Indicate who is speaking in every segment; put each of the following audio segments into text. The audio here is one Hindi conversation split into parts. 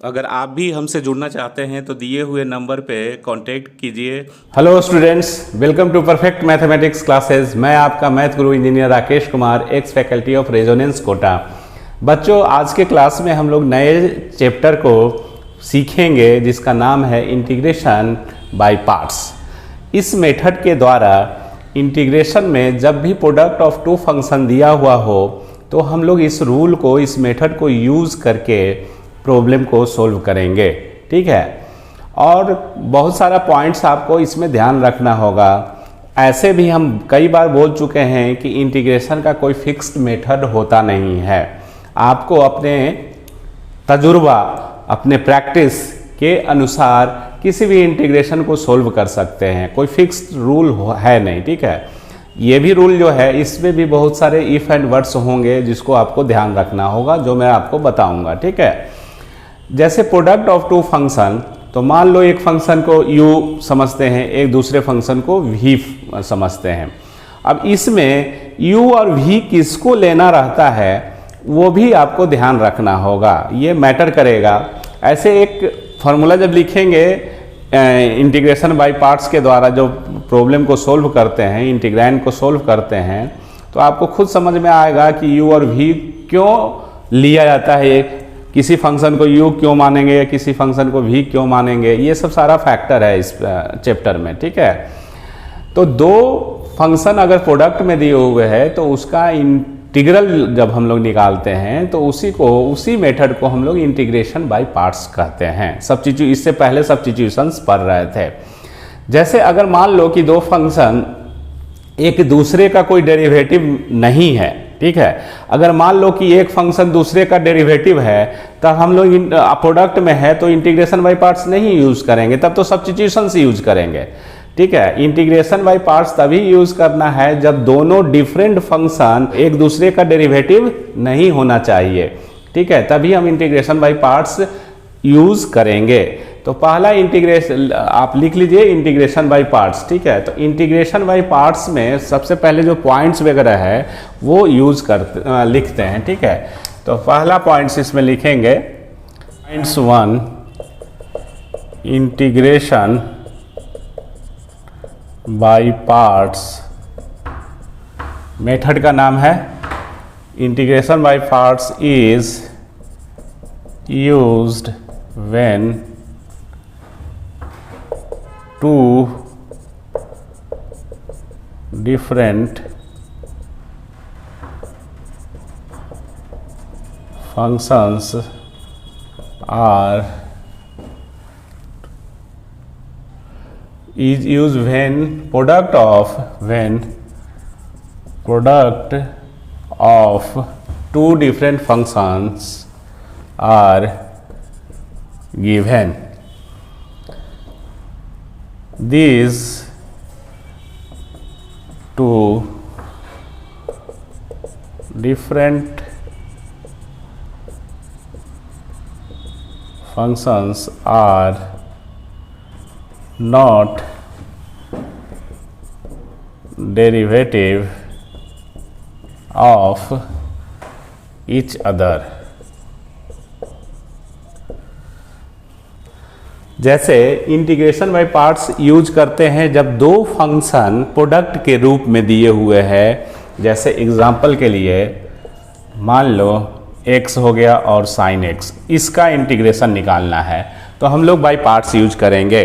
Speaker 1: अगर आप भी हमसे जुड़ना चाहते हैं तो दिए हुए नंबर पे कांटेक्ट कीजिए।
Speaker 2: Hello students, welcome to perfect mathematics classes. मैं आपका math guru engineer Rakesh Kumar, ex faculty of Resonance Kota. बच्चों, आज के क्लास में हम लोग नए चैप्टर को सीखेंगे जिसका नाम है इंटीग्रेशन बाय पार्ट्स। इस मेथड के द्वारा इंटीग्रेशन में जब भी प्रोडक्ट ऑफ टू फंक्शन दिया हुआ हो तो हम लोग इस रूल को, इस मेथड को यूज़ करके प्रॉब्लम को सोल्व करेंगे। ठीक है, और बहुत सारा पॉइंट्स आपको इसमें ध्यान रखना होगा। ऐसे भी हम कई बार बोल चुके हैं कि इंटीग्रेशन का कोई फिक्स्ड मेथड होता नहीं है। आपको अपने तजुर्बा, अपने प्रैक्टिस के अनुसार किसी भी इंटीग्रेशन को सोल्व कर सकते हैं, कोई फिक्स्ड रूल है नहीं। ठीक है, ये भी रूल जो है इसमें भी बहुत सारे इफ़ एंड वर्ड्स होंगे जिसको आपको ध्यान रखना होगा, जो मैं आपको बताऊंगा। ठीक है, जैसे प्रोडक्ट ऑफ टू फंक्शन, तो मान लो एक फंक्शन को u समझते हैं, एक दूसरे फंक्शन को v समझते हैं। अब इसमें u और v किसको लेना रहता है वो भी आपको ध्यान रखना होगा, ये मैटर करेगा। ऐसे एक फार्मूला जब लिखेंगे इंटीग्रेशन बाय पार्ट्स के द्वारा, जो प्रॉब्लम को सोल्व करते हैं, इंटीग्रैंड को सोल्व करते हैं, तो आपको खुद समझ में आएगा कि u और v क्यों लिया जाता है, किसी फंक्शन को u क्यों मानेंगे या किसी फंक्शन को v क्यों मानेंगे। ये सब सारा फैक्टर है इस चैप्टर में। ठीक है, तो दो फंक्शन अगर प्रोडक्ट में दिए हुए हैं तो उसका इंटीग्रल जब हम लोग निकालते हैं तो उसी मेथड को हम लोग इंटीग्रेशन बाय पार्ट्स कहते हैं। इससे पहले सब्स्टिट्यूशंस पढ़ रहे थे। जैसे अगर मान लो कि दो फंक्शन एक दूसरे का कोई डेरिवेटिव नहीं है, ठीक है, अगर मान लो कि एक फंक्शन दूसरे का डेरिवेटिव है, तब हम लोग प्रोडक्ट में है तो इंटीग्रेशन बाय पार्ट्स नहीं यूज करेंगे, तब तो सब्स्टिट्यूशंस यूज करेंगे। ठीक है, इंटीग्रेशन बाय पार्ट्स तभी यूज करना है जब दोनों डिफरेंट फंक्शन एक दूसरे का डेरिवेटिव नहीं होना चाहिए। ठीक है, तभी हम इंटीग्रेशन बाय पार्ट्स यूज करेंगे। तो पहला इंटीग्रेशन आप लिख लीजिए, इंटीग्रेशन बाय पार्ट्स। ठीक है, तो इंटीग्रेशन बाय पार्ट्स में सबसे पहले जो पॉइंट्स वगैरह है वो लिखते हैं। ठीक है, तो पहला पॉइंट्स इसमें लिखेंगे points 1, integration by parts. Method का नाम है integration by parts is used when two different functions are is used when product of two different functions are given. These two different functions are not derivative of each other. जैसे इंटीग्रेशन बाय पार्ट्स यूज करते हैं जब दो फंक्शन प्रोडक्ट के रूप में दिए हुए हैं। जैसे एग्जांपल के लिए मान लो x हो गया और sin x, इसका इंटीग्रेशन निकालना है तो हम लोग बाय पार्ट्स यूज करेंगे।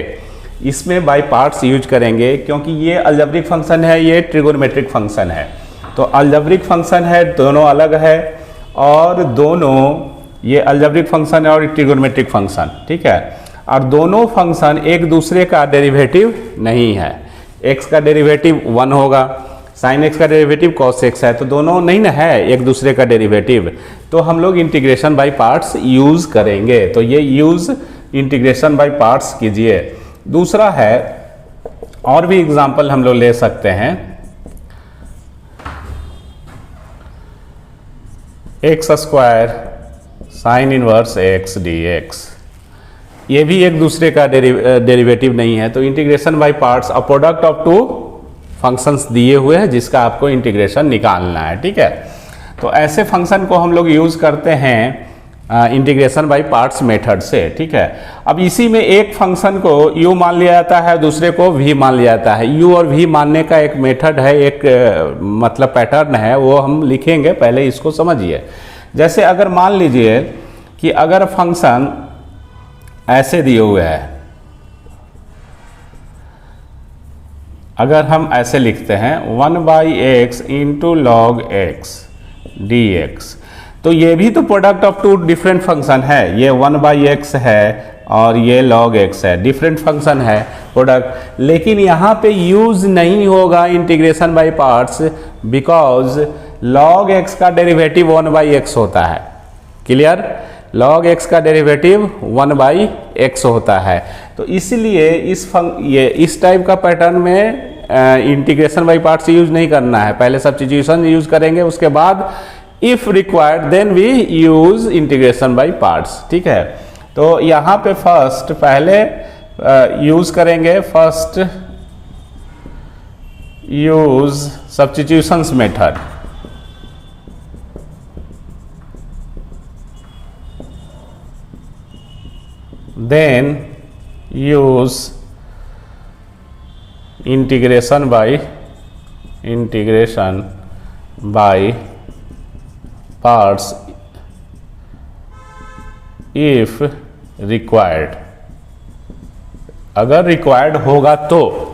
Speaker 2: इसमें बाय पार्ट्स यूज करेंगे क्योंकि ये अलजेब्रिक फंक्शन है, ये ट्रिगोनोमेट्रिक फंक्शन है। तो अलजेब्रिक फंक्शन है, दोनों अलग है, और दोनों ये अलजेब्रिक फंक्शन है और ट्रिगोनोमेट्रिक फंक्शन। ठीक है, और दोनों फंक्शन एक दूसरे का डेरिवेटिव नहीं है। x का डेरिवेटिव 1 होगा, sin x का डेरिवेटिव cos x है, तो दोनों नहीं ना है एक दूसरे का डेरिवेटिव, तो हम लोग इंटीग्रेशन बाय पार्ट्स यूज करेंगे। तो ये यूज इंटीग्रेशन बाय पार्ट्स कीजिए। दूसरा है, और भी एग्जांपल हम लोग ले सकते हैं, x square sine inverse x dx, ये भी एक दूसरे का डेरिवेटिव नहीं है। तो integration by parts, a product of two functions दिए हुए हैं जिसका आपको इंटीग्रेशन निकालना है। ठीक है, तो ऐसे फंक्शन को हम लोग यूज करते हैं इंटीग्रेशन बाय पार्ट्स मेथड से, ठीक है। अब इसी में एक फंक्शन को u मान लिया जाता है, दूसरे को v मान लिया जाता है। u और v मानने का एक मेथड है, एक मतलब पैटर्न है, वो हम लिखेंगे, पहले इसको समझिए। जैसे अगर मान लीजिए कि अगर फंक्शन ऐसे दिए हुए है, अगर हम ऐसे लिखते हैं 1/x into log x dx, तो ये भी तो product of two different function है। ये 1/x है और ये log x है, डिफरेंट फंक्शन है प्रोडक्ट। लेकिन यहाँ पे यूज नहीं होगा integration by parts, because log x का डेरिवेटिव 1/x होता है। क्लियर? log x का डेरिवेटिव 1/x होता है। तो इसलिए इस टाइप का पैटर्न में इंटीग्रेशन बाय पार्ट्स यूज नहीं करना है। पहले सब्स्टिट्यूशन यूज करेंगे, उसके बाद if required then we use integration by parts, ठीक है। तो यहाँ पे फर्स्ट पहले यूज करेंगे, first use substitutions method, then use integration by parts if required। अगर रिक्वायर्ड होगा तो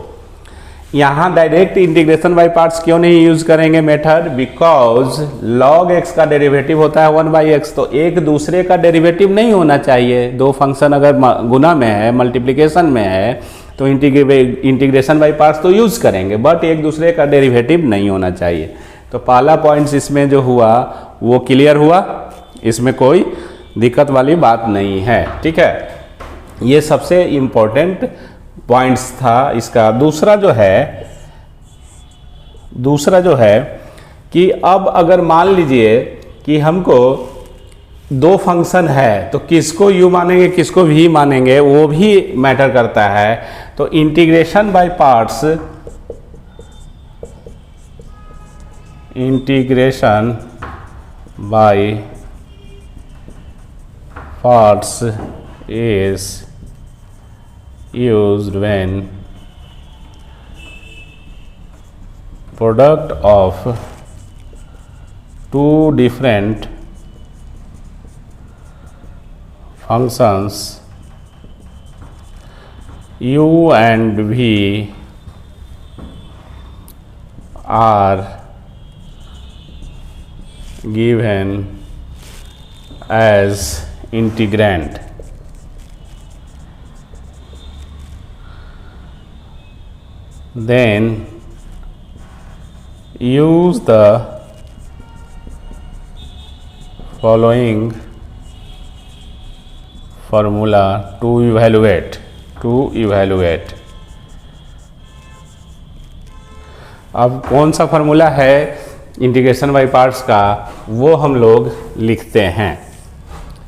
Speaker 2: यहाँ डायरेक्ट इंटीग्रेशन बाय पार्ट्स क्यों नहीं यूज करेंगे मेथड? बिकॉज log x का डेरिवेटिव होता है 1/x, तो एक दूसरे का डेरिवेटिव नहीं होना चाहिए। दो फंक्शन अगर गुना में है, मल्टीप्लिकेशन में है, तो इंटीग्रेशन बाय पार्ट्स तो यूज करेंगे, बट एक दूसरे का डेरिवेटिव नहीं होना चाहिए। तो पहला पॉइंट्स इसमें जो हुआ वो क्लियर हुआ, इसमें कोई दिक्कत वाली बात नहीं है, ठीक है। ये सबसे इम्पोर्टेंट पॉइंट्स था इसका। दूसरा जो है कि अब अगर मान लीजिए कि हमको दो फंक्शन है, तो किसको u मानेंगे किसको v मानेंगे वो भी मैटर करता है। तो integration by parts, integration by parts is used when product of two different functions u and v are given as integrand। Then use the following formula to evaluate। अब कौन सा फार्मूला है इंटीग्रेशन बाय पार्ट्स का, वो हम लोग लिखते हैं।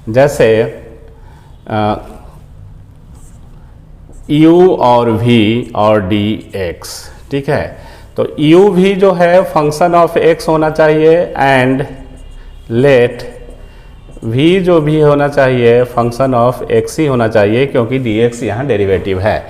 Speaker 2: जैसे u और v और dx, ठीक है। तो u भी जो है फंक्शन ऑफ x होना चाहिए, एंड लेट v जो भी होना चाहिए फंक्शन ऑफ x ही होना चाहिए, क्योंकि dx यहाँ डेरिवेटिव है।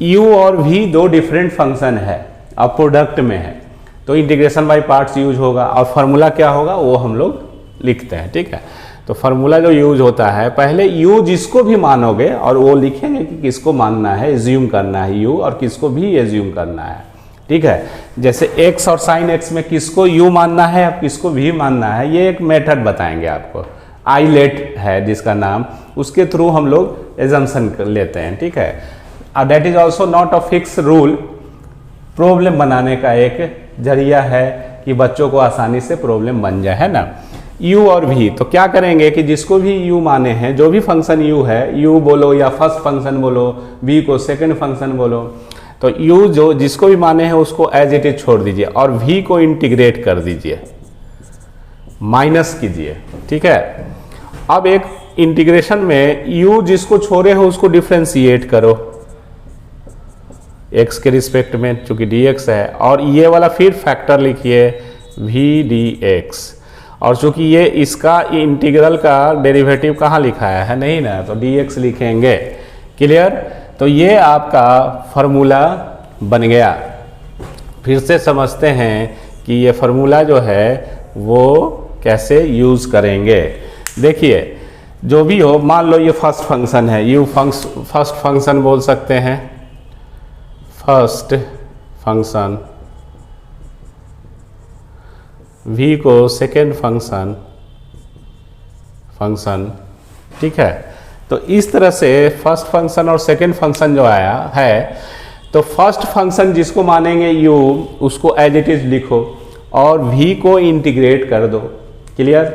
Speaker 2: u और v दो डिफरेंट फंक्शन है, अब प्रोडक्ट में है, तो इंटीग्रेशन बाय पार्ट्स यूज होगा। और फार्मूला क्या होगा वो हम लोग लिखते हैं, ठीक है। तो फार्मूला जो यूज होता है, पहले u जिसको भी मानोगे और वो लिखेंगे कि किसको मानना है, एज्यूम करना है u, और किसको भी एज्यूम करना है, ठीक है। जैसे x और साइन x में किसको u मानना है, अब किसको v मानना है, ये एक मेथड बताएंगे आपको, आईलेट है जिसका नाम, उसके थ्रू हम लोग एजम्पशन लेते हैं, ठीक है। That is also not a fix rule, problem बनाने का एक जरिया है कि बच्चों को आसानी से प्रॉब्लम बन जाए, है ना। u और v, तो क्या करेंगे कि जिसको भी u माने हैं, जो भी फंक्शन u है, u बोलो या फर्स्ट फंक्शन बोलो, v को सेकंड फंक्शन बोलो, तो u जो जिसको भी माने हैं उसको एज इट इज छोड़ दीजिए और v को इंटीग्रेट कर दीजिए, माइनस कीजिए, ठीक है। अब एक इंटीग्रेशन में u जिसको छोड़े हो उसको डिफ्रेंशिएट करो x के रिस्पेक्ट में, चूंकि dx है, और ये वाला फिर फैक्टर लिखिए v dx, और चूंकि ये इसका इंटीग्रल का डेरिवेटिव कहाँ लिखा है नहीं ना, तो dx लिखेंगे। क्लियर? तो ये आपका फार्मूला बन गया। फिर से समझते हैं कि ये फार्मूला जो है वो कैसे यूज़ करेंगे। देखिए, जो भी हो, मान लो ये फर्स्ट फंक्शन है, फर्स्ट फंक्शन बोल सकते हैं, फर्स्ट फंक्शन, v को सेकेंड फंक्शन, ठीक है। तो इस तरह से फर्स्ट फंक्शन और सेकेंड फंक्शन जो आया है, तो फर्स्ट फंक्शन जिसको मानेंगे u, उसको एज इट इज लिखो और v को इंटीग्रेट कर दो। क्लियर?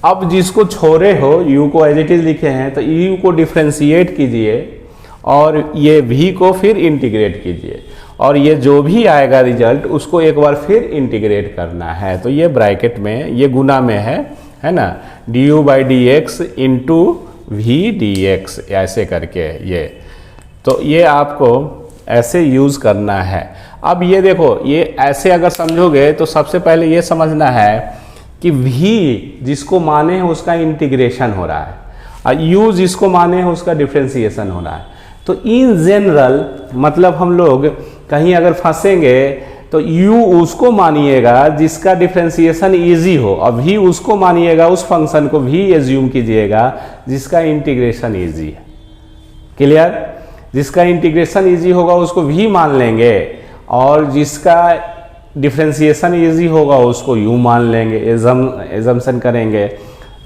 Speaker 2: अब जिसको छोड़े हो, u को एज इट इज लिखे हैं, तो u को डिफ्रेंशिएट कीजिए और ये v को फिर इंटीग्रेट कीजिए, और ये जो भी आएगा रिजल्ट उसको एक बार फिर इंटीग्रेट करना है। तो ये ब्रैकेट में, ये गुना में है ना, du/dx इंटू v dx, ऐसे करके ये, तो ये आपको ऐसे यूज़ करना है। अब ये देखो, ये ऐसे अगर समझोगे तो सबसे पहले ये समझना है कि v जिसको माने हैं उसका इंटीग्रेशन हो रहा है और u जिसको माने हैं उसका डिफ्रेंसिएशन हो रहा है। तो इन जनरल मतलब हम लोग कहीं अगर फंसेंगे तो u उसको मानिएगा जिसका डिफ्रेंसिएशन इजी हो, और v उसको मानिएगा, उस फंक्शन को भी एज्यूम कीजिएगा जिसका इंटीग्रेशन इजी है। क्लियर? जिसका इंटीग्रेशन इजी होगा उसको v मान लेंगे, और जिसका डिफ्रेंसिएशन इजी होगा उसको u मान लेंगे, एजम्पशन करेंगे।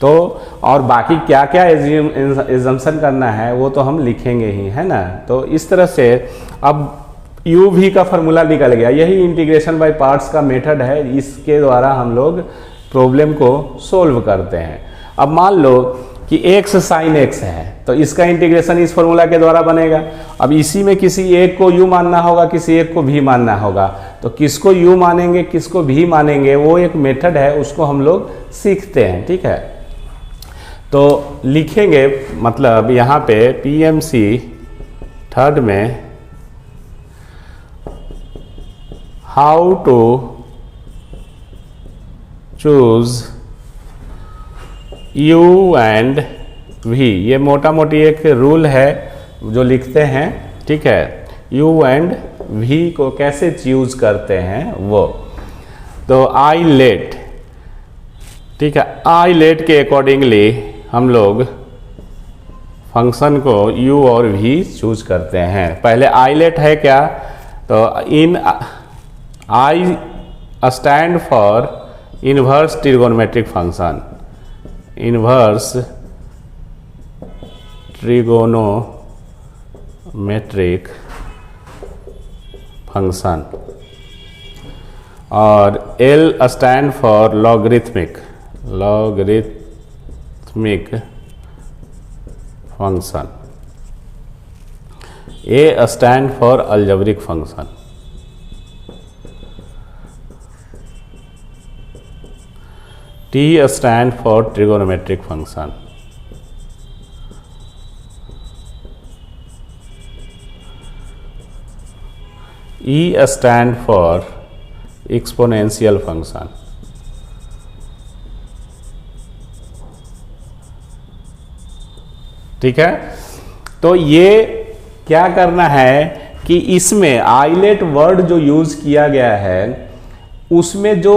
Speaker 2: तो और बाकी क्या क्या एजम्पशन करना है वो तो हम लिखेंगे ही, है ना। तो इस तरह से अब u v का फार्मूला निकल गया। यही इंटीग्रेशन बाय पार्ट्स का मेथड है, इसके द्वारा हम लोग प्रॉब्लम को सोल्व करते हैं। अब मान लो कि x sin x है, तो इसका इंटीग्रेशन इस फार्मूला के द्वारा बनेगा। अब इसी में किसी एक को u मानना होगा, किसी एक को v मानना होगा, तो किसको u मानेंगे किसको v मानेंगे वो एक मेथड है, उसको हम लोग सीखते हैं। ठीक है, तो लिखेंगे, मतलब यहाँ पे PMC थर्ड में how to choose u and v, ये मोटा मोटी एक रूल है जो लिखते हैं। ठीक है, u एंड v को कैसे चूज करते हैं वो, तो आई लेट, ठीक है, आई लेट के अकॉर्डिंगली हम लोग फंक्शन को u और v चूज करते हैं। पहले आई लेट है क्या, तो in I stand for inverse trigonometric function, inverse trigonometric function, और L stand for logarithmic function, A stand for algebraic function, T stand for trigonometric function, E stand for exponential function, ठीक है। तो ये क्या करना है कि इसमें आइलेट वर्ड जो यूज किया गया है उसमें जो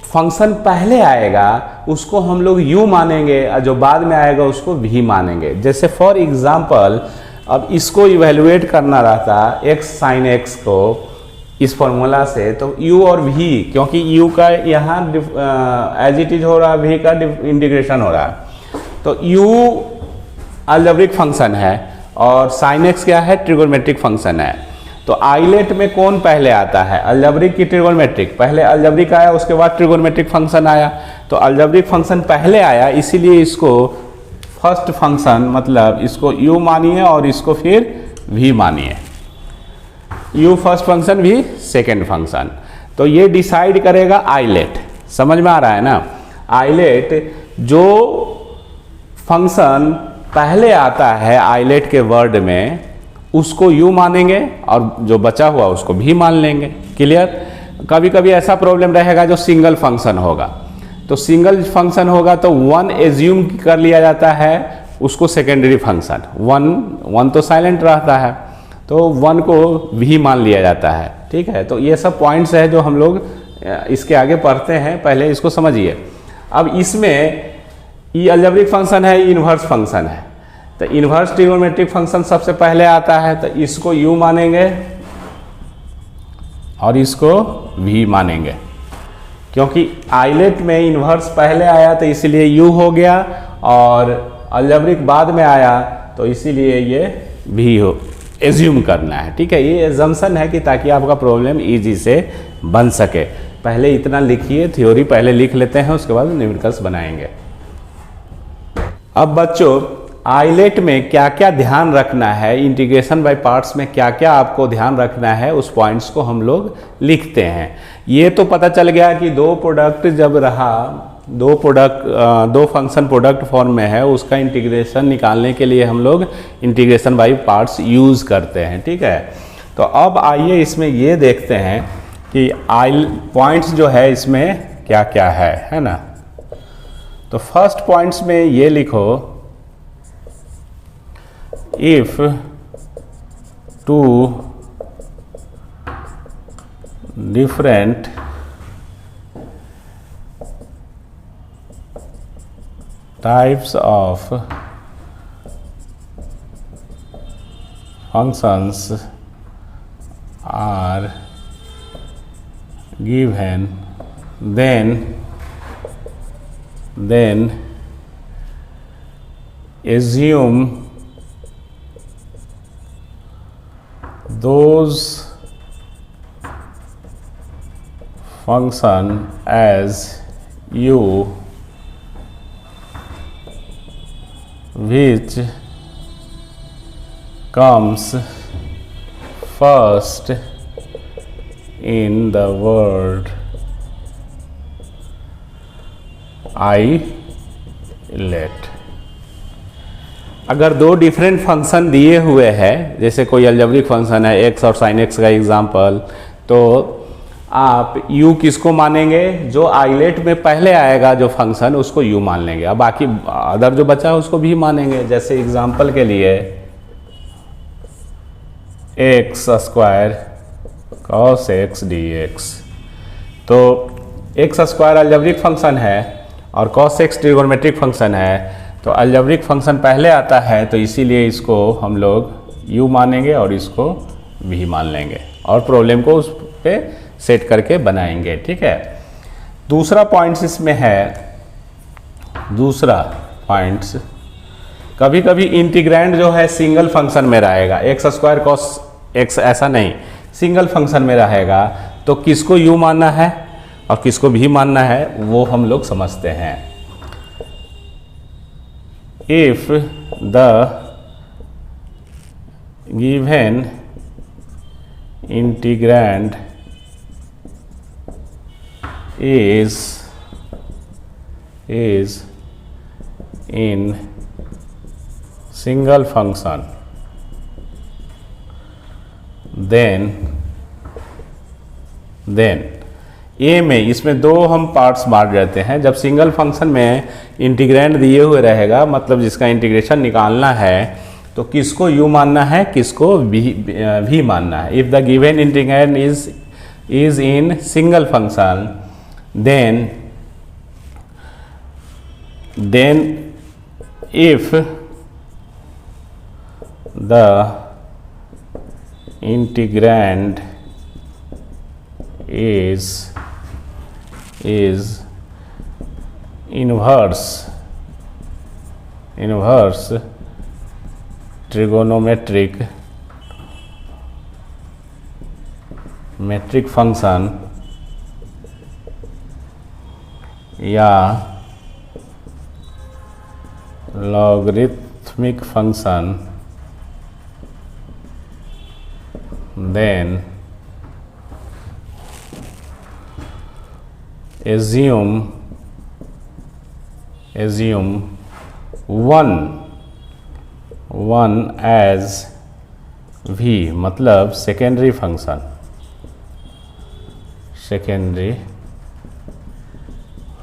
Speaker 2: फंक्शन पहले आएगा उसको हम लोग u मानेंगे और जो बाद में आएगा उसको v मानेंगे। जैसे फॉर एग्जांपल अब इसको इवेलुएट करना रहता x sin x को इस फॉर्मूला से, तो u और v, क्योंकि u का यहाँ एज इट इज हो रहा है, v का इंटीग्रेशन हो रहा है, तो u अलजेब्रिक फंक्शन है और sin x क्या है, ट्रिगोनोमेट्रिक फंक्शन है। तो आइलेट में कौन पहले आता है, अलजेब्रिक की ट्रिगोनोमेट्रिक? पहले अलजेब्रिक आया, उसके बाद ट्रिगोनोमेट्रिक फंक्शन आया। तो अलजेब्रिक फंक्शन पहले आया, इसीलिए इसको फर्स्ट फंक्शन, मतलब इसको u मानिए और इसको फिर v मानिए, u first function v second function. तो ये डिसाइड करेगा आइलेट। समझ में आ रहा है ना? आइलेट जो फंक्शन पहले आता है आइलेट के वर्ड में उसको u मानेंगे और जो बचा हुआ उसको भी मान लेंगे। क्लियर? कभी कभी ऐसा प्रॉब्लम रहेगा जो सिंगल फंक्शन होगा, तो सिंगल फंक्शन होगा तो वन एज्यूम कर लिया जाता है उसको सेकेंडरी फंक्शन, वन तो साइलेंट रहता है तो वन को भी मान लिया जाता है। ठीक है, तो ये सब पॉइंट्स है जो हम लोग इसके आगे पढ़ते हैं, पहले इसको समझिए। अब इसमें ये अलजेब्रिक फंक्शन है, इन्वर्स फंक्शन है, तो इन्वर्स ट्रिगोनोमेट्रिक फंक्शन सबसे पहले आता है, तो इसको u मानेंगे और इसको v मानेंगे, क्योंकि आइलेट में इन्वर्स पहले आया तो इसीलिए u हो गया और अलजेब्रिक बाद में आया तो इसीलिए ये v हो, एज्यूम करना है। ठीक है, ये एजम्पशन है कि ताकि आपका प्रॉब्लम इजी से बन सके। पहले इतना लिखिए, थ्योरी पहले लिख लेते हैं, उसके बाद न्यूमेरिकल्स बनाएंगे। अब बच्चों आइलेट में क्या क्या ध्यान रखना है, इंटीग्रेशन बाय पार्ट्स में क्या क्या आपको ध्यान रखना है, उस पॉइंट्स को हम लोग लिखते हैं। ये तो पता चल गया कि दो प्रोडक्ट जब रहा, दो फंक्शन प्रोडक्ट फॉर्म में है, उसका इंटीग्रेशन निकालने के लिए हम लोग इंटीग्रेशन बाय पार्ट्स यूज़ करते हैं। ठीक है, तो अब आइए इसमें ये देखते हैं कि पॉइंट्स जो है इसमें क्या क्या है ना। तो फर्स्ट पॉइंट्स में ये लिखो, if two different types of functions are given, then assume those function as u which comes first in the word ILATE. अगर दो डिफरेंट फंक्शन दिए हुए हैं, जैसे कोई अलजेब्रिक फंक्शन है x और sin x का एग्जांपल, तो आप u किसको मानेंगे, जो आइलेट में पहले आएगा जो फंक्शन उसको u मान लेंगे, अब बाकी अदर जो बचा है उसको भी मानेंगे। जैसे एग्जांपल के लिए x square cos x dx, तो x स्क्वायर अलजेब्रिक फंक्शन है और cos x ट्रिगोनोमेट्रिक फंक्शन है, तो अलजेब्रिक फंक्शन पहले आता है तो इसीलिए इसको हम लोग u मानेंगे और इसको v मान लेंगे और प्रॉब्लम को उस पर सेट करके बनाएंगे। ठीक है, दूसरा पॉइंट्स इसमें है, दूसरा पॉइंट्स कभी कभी इंटीग्रैंड जो है सिंगल फंक्शन में रहेगा, एक्स स्क्वायर कॉस एक्स ऐसा नहीं, सिंगल फंक्शन में रहेगा, तो किसको यू मानना है और किसको भी मानना है वो हम लोग समझते हैं। If the given integrand is in single function, then ए में इसमें दो हम पार्ट्स बांट देते हैं। जब सिंगल फंक्शन में इंटीग्रैंड दिए हुए रहेगा, मतलब जिसका इंटीग्रेशन निकालना है, तो किसको यू मानना है, किसको भी मानना है। If the given integrand is in single function, then if the integrand is inverse trigonometric function या logarithmic function, then assume one as v, मतलब सेकेंडरी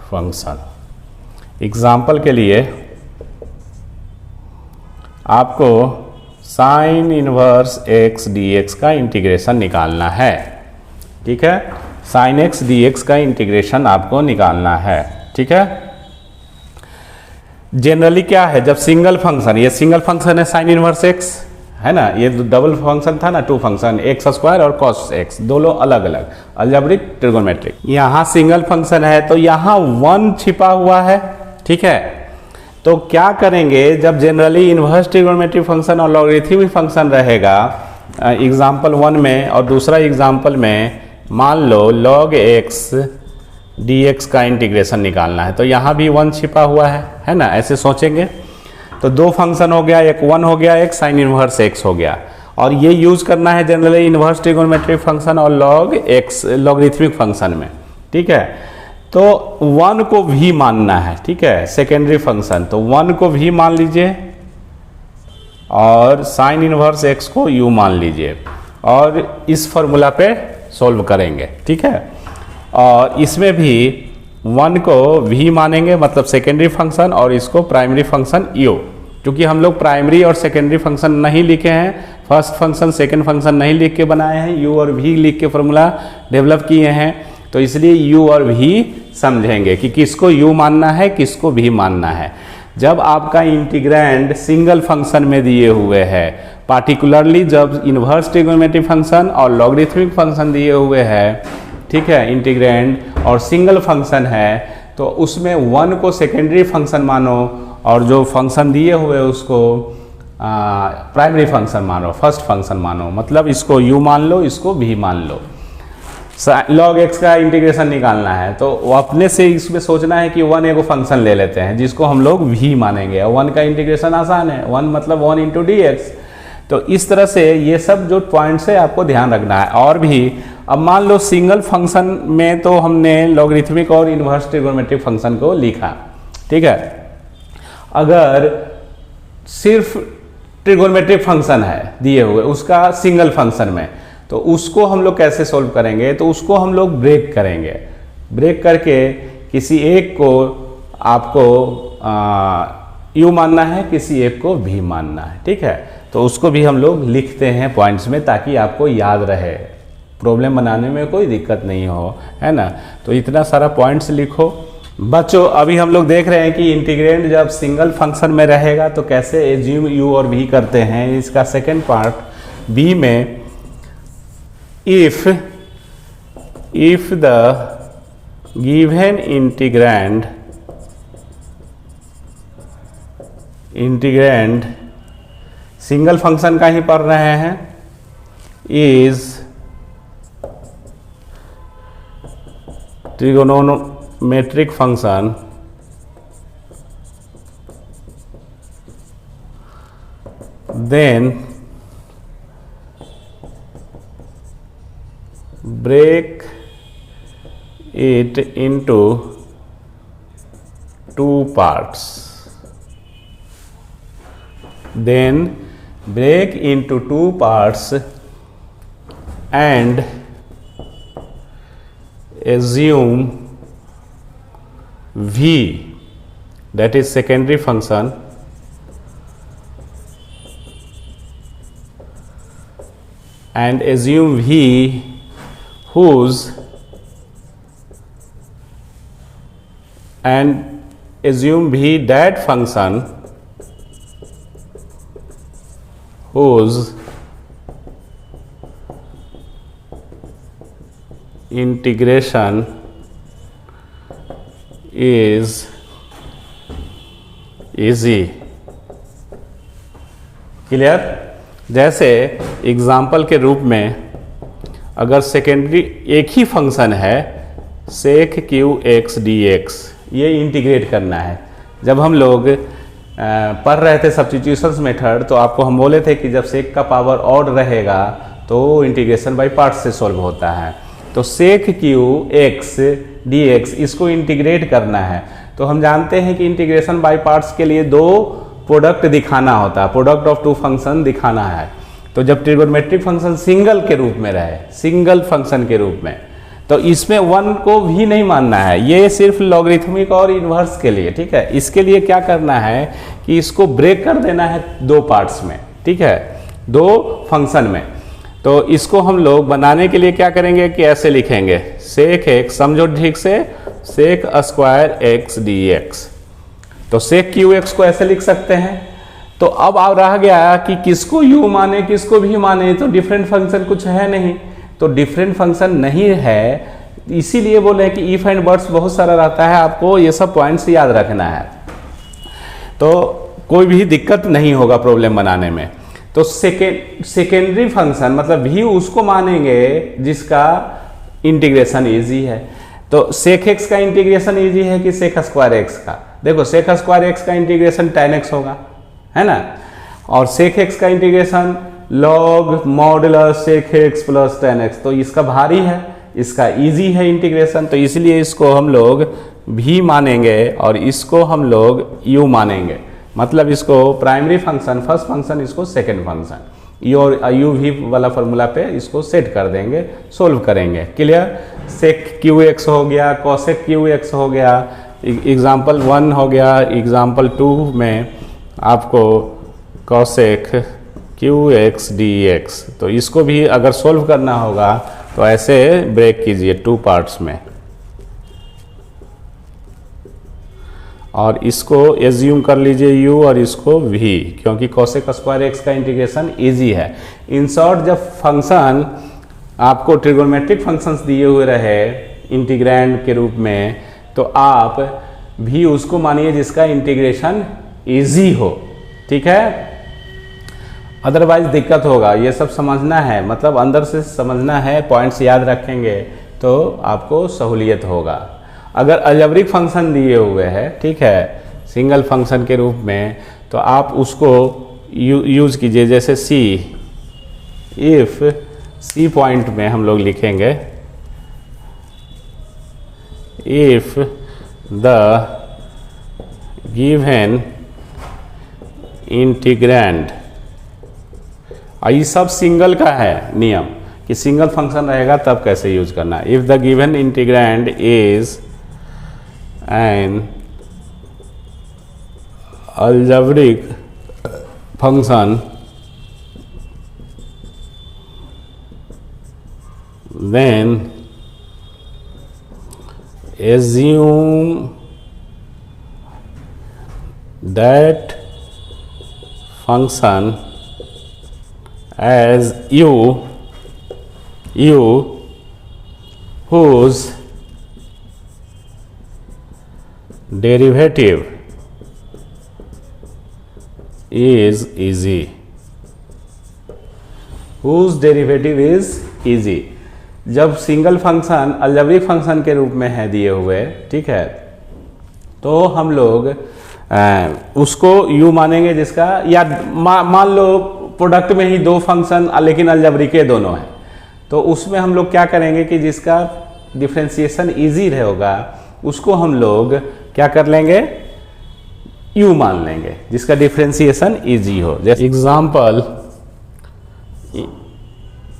Speaker 2: फंक्शन। एग्जाम्पल के लिए आपको sine inverse x D x का इंटीग्रेशन निकालना है। ठीक है, साइन एक्स डी एक्स का इंटीग्रेशन आपको निकालना है। ठीक है, जनरली क्या है, जब सिंगल फंक्शन, ये सिंगल फंक्शन है साइन इनवर्स एक्स, है ना, ये डबल फंक्शन था ना, टू फंक्शन एक्स स्क्वायर और कॉस एक्स, दोनों अलग अलग अलजेब्रिक ट्रिगोनोमेट्रिक। यहाँ सिंगल फंक्शन है तो यहाँ 1 छिपा हुआ है। ठीक है, तो क्या करेंगे, जब जनरली इनवर्स ट्रिगोनोमेट्रिक फंक्शन और लॉगरिथमिक फंक्शन रहेगा एग्जाम्पल 1 में और दूसरा एग्जाम्पल में, मान लो log x dx का इंटीग्रेशन निकालना है, तो यहाँ भी 1 छिपा हुआ है ना, ऐसे सोचेंगे तो दो फंक्शन हो गया, एक 1 हो गया, एक साइन इनवर्स x हो गया, और ये यूज करना है जनरली इनवर्स ट्रिगोनोमेट्रिक फंक्शन और log x लॉगरिथमिक फंक्शन में। ठीक है, तो 1 को भी मानना है। ठीक है, सेकेंडरी फंक्शन, तो 1 को भी मान लीजिए और साइन इनवर्स x को u मान लीजिए और इस फॉर्मूला पे सोल्व करेंगे। ठीक है, और इसमें भी 1 को भी मानेंगे, मतलब सेकेंडरी फंक्शन, और इसको प्राइमरी फंक्शन u, क्योंकि हम लोग प्राइमरी और सेकेंडरी फंक्शन नहीं लिखे हैं, फर्स्ट फंक्शन सेकेंड फंक्शन नहीं लिख के बनाए हैं, u और v लिख के फॉर्मूला डेवलप किए हैं, तो इसलिए u और v समझेंगे कि किसको u मानना है, किसको v मानना है। जब आपका इंटीग्रैंड सिंगल फंक्शन में दिए हुए हैं, पार्टिकुलरली जब इनवर्स ट्रिगोनोमेट्रिक फंक्शन और लॉगरिथमिक फंक्शन दिए हुए हैं, ठीक है, इंटीग्रैंड और सिंगल फंक्शन है, तो उसमें 1 को सेकेंडरी फंक्शन मानो और जो फंक्शन दिए हुए उसको प्राइमरी फंक्शन मानो, फर्स्ट फंक्शन मानो, मतलब इसको u मान लो, इसको v मान लो। log x का इंटीग्रेशन निकालना है तो अपने से इसमें सोचना है कि 1 एगो फंक्शन ले लेते हैं जिसको हम लोग v मानेंगे, 1 का इंटीग्रेशन आसान है, 1 मतलब 1 इंटू डी एक्स। तो इस तरह से ये सब जो पॉइंट्स है आपको ध्यान रखना है। और भी, अब मान लो सिंगल फंक्शन में तो हमने लॉगरिथमिक और इनवर्स ट्रिगोनोमेट्रिक फंक्शन को लिखा। ठीक है, अगर सिर्फ ट्रिगोनोमेट्रिक फंक्शन है दिए हुए उसका सिंगल फंक्शन में, तो उसको हम लोग कैसे सोल्व करेंगे, तो उसको हम लोग ब्रेक करेंगे। ब्रेक करके किसी एक को आपको u मानना है, किसी एक को v मानना है। ठीक है, तो उसको भी हम लोग लिखते हैं पॉइंट्स में ताकि आपको याद रहे, प्रॉब्लम बनाने में कोई दिक्कत नहीं हो, है ना। तो इतना सारा पॉइंट्स लिखो बच्चों। अभी हम लोग देख रहे हैं कि इंटीग्रेंड जब सिंगल फंक्शन में रहेगा तो कैसे एज्यूम u और v करते हैं। इसका सेकेंड पार्ट b में, if the given integrand single function का ही पढ़ रहे हैं, is trigonometric function, then break it into 2 parts, then break into 2 parts and assume v, that is secondary function, and assume v whose, and assume v that function whose integration is easy। Clear? जैसे एग्जाम्पल के रूप में, अगर सेकेंडरी एक ही फंक्शन है सेक क्यू एक्स डी एक्स, ये इंटीग्रेट करना है। जब हम लोग पढ़ रहे थे सब्स्टिट्यूशंस मेथड, तो आपको हम बोले थे कि जब सेक का पावर ऑड रहेगा तो इंटीग्रेशन बाय पार्ट्स से सॉल्व होता है। तो sec Q x D x इसको इंटीग्रेट करना है, तो हम जानते हैं कि इंटीग्रेशन बाय पार्ट्स के लिए 2 प्रोडक्ट दिखाना होता है, प्रोडक्ट ऑफ 2 फंक्शन दिखाना है। तो जब ट्रिगोनोमेट्रिक फंक्शन सिंगल के रूप में रहे, सिंगल फंक्शन के रूप में, तो इसमें 1 को भी नहीं मानना है, ये सिर्फ लॉगरिथमिक और इन्वर्स के लिए, ठीक है। इसके लिए क्या करना है कि इसको ब्रेक कर देना है 2 पार्ट्स में, ठीक है, 2 फंक्शन में। तो इसको हम लोग बनाने के लिए क्या करेंगे कि ऐसे लिखेंगे सेक एक्स, समझो ठीक से, sec square x D x. तो सेक क्यू एक्स को ऐसे लिख सकते हैं। तो अब रह गया कि किसको u माने किसको भी माने, तो डिफरेंट फंक्शन कुछ है नहीं, तो डिफरेंट फंक्शन नहीं है, इसीलिए बोले कि इफ एंड बट्स बहुत सारा रहता है, आपको ये सब पॉइंट्स याद रखना है, तो कोई भी दिक्कत नहीं होगा प्रॉब्लम बनाने में। तो सेकेंडरी फंक्शन मतलब भी उसको मानेंगे जिसका इंटीग्रेशन इजी है। तो सेक एक्स का इंटीग्रेशन इजी है कि सेक स्क्वायर एक्स का? देखो सेक स्क्वायर एक्स का इंटीग्रेशन tan x होगा, है ना, और सेक एक्स का integration log modulus sec x plus tan x, तो इसका भारी है, इसका इजी है इंटीग्रेशन, तो इसलिए इसको हम लोग भी मानेंगे और इसको हम लोग u मानेंगे। मतलब इसको प्राइमरी फंक्शन फर्स्ट फंक्शन, इसको सेकंड फंक्शन, यू भी वाला फॉर्मूला पे इसको सेट कर देंगे, सोल्व करेंगे। क्लियर? सेक क्यू एक्स हो गया, कॉसेक क्यू एक्स हो गया, एग्जाम्पल 1 हो गया, एग्जाम्पल 2 में आपको cosec Q x D x, तो इसको भी अगर सोल्व करना होगा तो ऐसे ब्रेक कीजिए 2 पार्ट्स में, और इसको एज्यूम कर लीजिए u और इसको v, क्योंकि कॉसेक स्क्वायर एक्स का इंटीग्रेशन इजी है। इन शॉर्ट, जब फंक्शन आपको ट्रिगोनोमेट्रिक फंक्शंस दिए हुए रहे इंटीग्रैंड के रूप में, तो आप भी उसको मानिए जिसका इंटीग्रेशन इजी हो, ठीक है, अदरवाइज दिक्कत होगा। ये सब समझना है, मतलब अंदर से समझना है, पॉइंट्स याद रखेंगे तो आपको सहूलियत होगा। अगर अलजेब्रिक फंक्शन दिए हुए हैं, ठीक है, सिंगल फंक्शन के रूप में, तो आप उसको यूज कीजिए, जैसे सी, इफ सी पॉइंट में हम लोग लिखेंगे इफ द गिवन इंटीग्रैंड, ये सब सिंगल का है नियम कि सिंगल फंक्शन रहेगा तब कैसे यूज करना। If the given integrand is an algebraic function, then assume that function as u whose derivative is easy, whose derivative is easy। जब सिंगल फंक्शन अलजेब्रिक फंक्शन के रूप में है दिए हुए, ठीक है, तो हम लोग उसको u मानेंगे जिसका, या मान लो प्रोडक्ट में ही 2 फंक्शन लेकिन अलजेब्रिक के दोनों हैं, तो उसमें हम लोग क्या करेंगे कि जिसका डिफ्रेंशिएशन इजी होगा उसको हम लोग क्या कर लेंगे, u मान लेंगे जिसका डिफ्रेंशिएशन इजी हो। जैसे एग्जाम्पल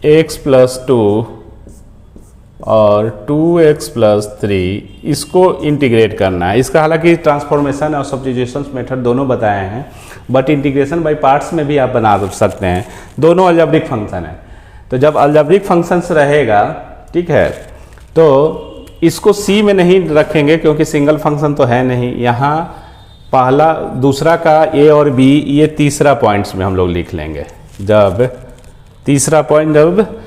Speaker 2: x प्लस 2 और 2x प्लस 3, इसको इंटीग्रेट करना है। इसका हालांकि ट्रांसफॉर्मेशन और सब्स्टिट्यूशन मेथड दोनों बताए हैं, बट इंटीग्रेशन बाय पार्ट्स में भी आप बना सकते हैं, दोनों अलजेब्रिक फंक्शन है। तो जब अलजेब्रिक फंक्शंस रहेगा, ठीक है, तो इसको c में नहीं रखेंगे क्योंकि सिंगल फंक्शन तो है नहीं, यहाँ पहला दूसरा का a और b, ये तीसरा पॉइंट्स में हम लोग लिख लेंगे। जब तीसरा पॉइंट, जब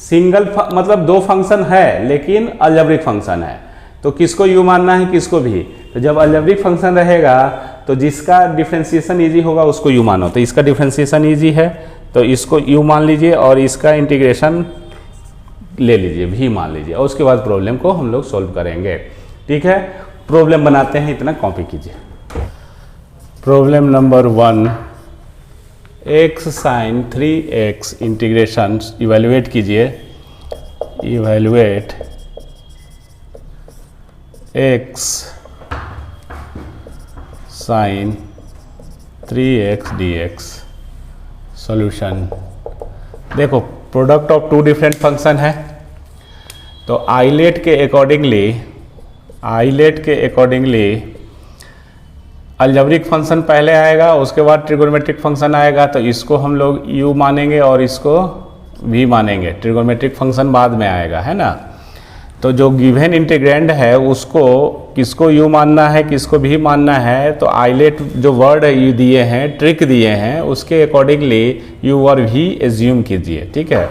Speaker 2: सिंगल मतलब 2 फंक्शन है लेकिन अलजेब्रिक फंक्शन है, तो किसको u मानना है किसको भी, तो जब अलजेब्रिक फंक्शन रहेगा तो जिसका डिफरेंशिएशन इजी होगा उसको u मानो। तो इसका डिफरेंशिएशन इजी है तो इसको u मान लीजिए और इसका इंटीग्रेशन ले लीजिए, v मान लीजिए, और उसके बाद प्रॉब्लम को हम लोग सॉल्व करेंगे। ठीक है, प्रॉब्लम बनाते हैं, इतना कॉपी कीजिए। Problem number 1, x sine 3x integration evaluate कीजिए। Evaluate x sine 3x dx। Solution देखो, प्रोडक्ट ऑफ 2 डिफरेंट फंक्शन है, तो आइलेट के अकॉर्डिंगली अलजेब्रिक फंक्शन पहले आएगा, उसके बाद ट्रिगोनोमेट्रिक फंक्शन आएगा, तो इसको हम लोग u मानेंगे और इसको v मानेंगे। ट्रिगोनोमेट्रिक फंक्शन बाद में आएगा, है ना। तो जो गिवन इंटीग्रेंड है उसको किसको u मानना है, किसको v मानना है, तो आइलेट जो वर्ड है दिए हैं, ट्रिक दिए हैं, उसके अकॉर्डिंगली u और v एज्यूम कीजिए, ठीक है।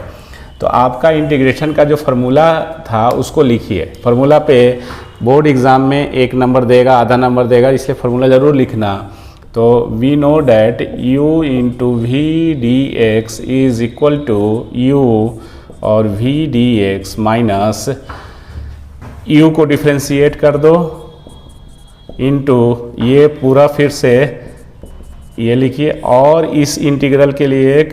Speaker 2: तो आपका इंटीग्रेशन का जो फार्मूला था उसको लिखिए। फार्मूला पे बोर्ड एग्ज़ाम में 1 नंबर देगा, आधा नंबर देगा, इसलिए फार्मूला ज़रूर लिखना। तो we know that u into v d x is equal to u और v d x minus u को डिफ्रेंशिएट कर दो इंटू ये पूरा फिर से ये लिखिए, और इस इंटीग्रल के लिए एक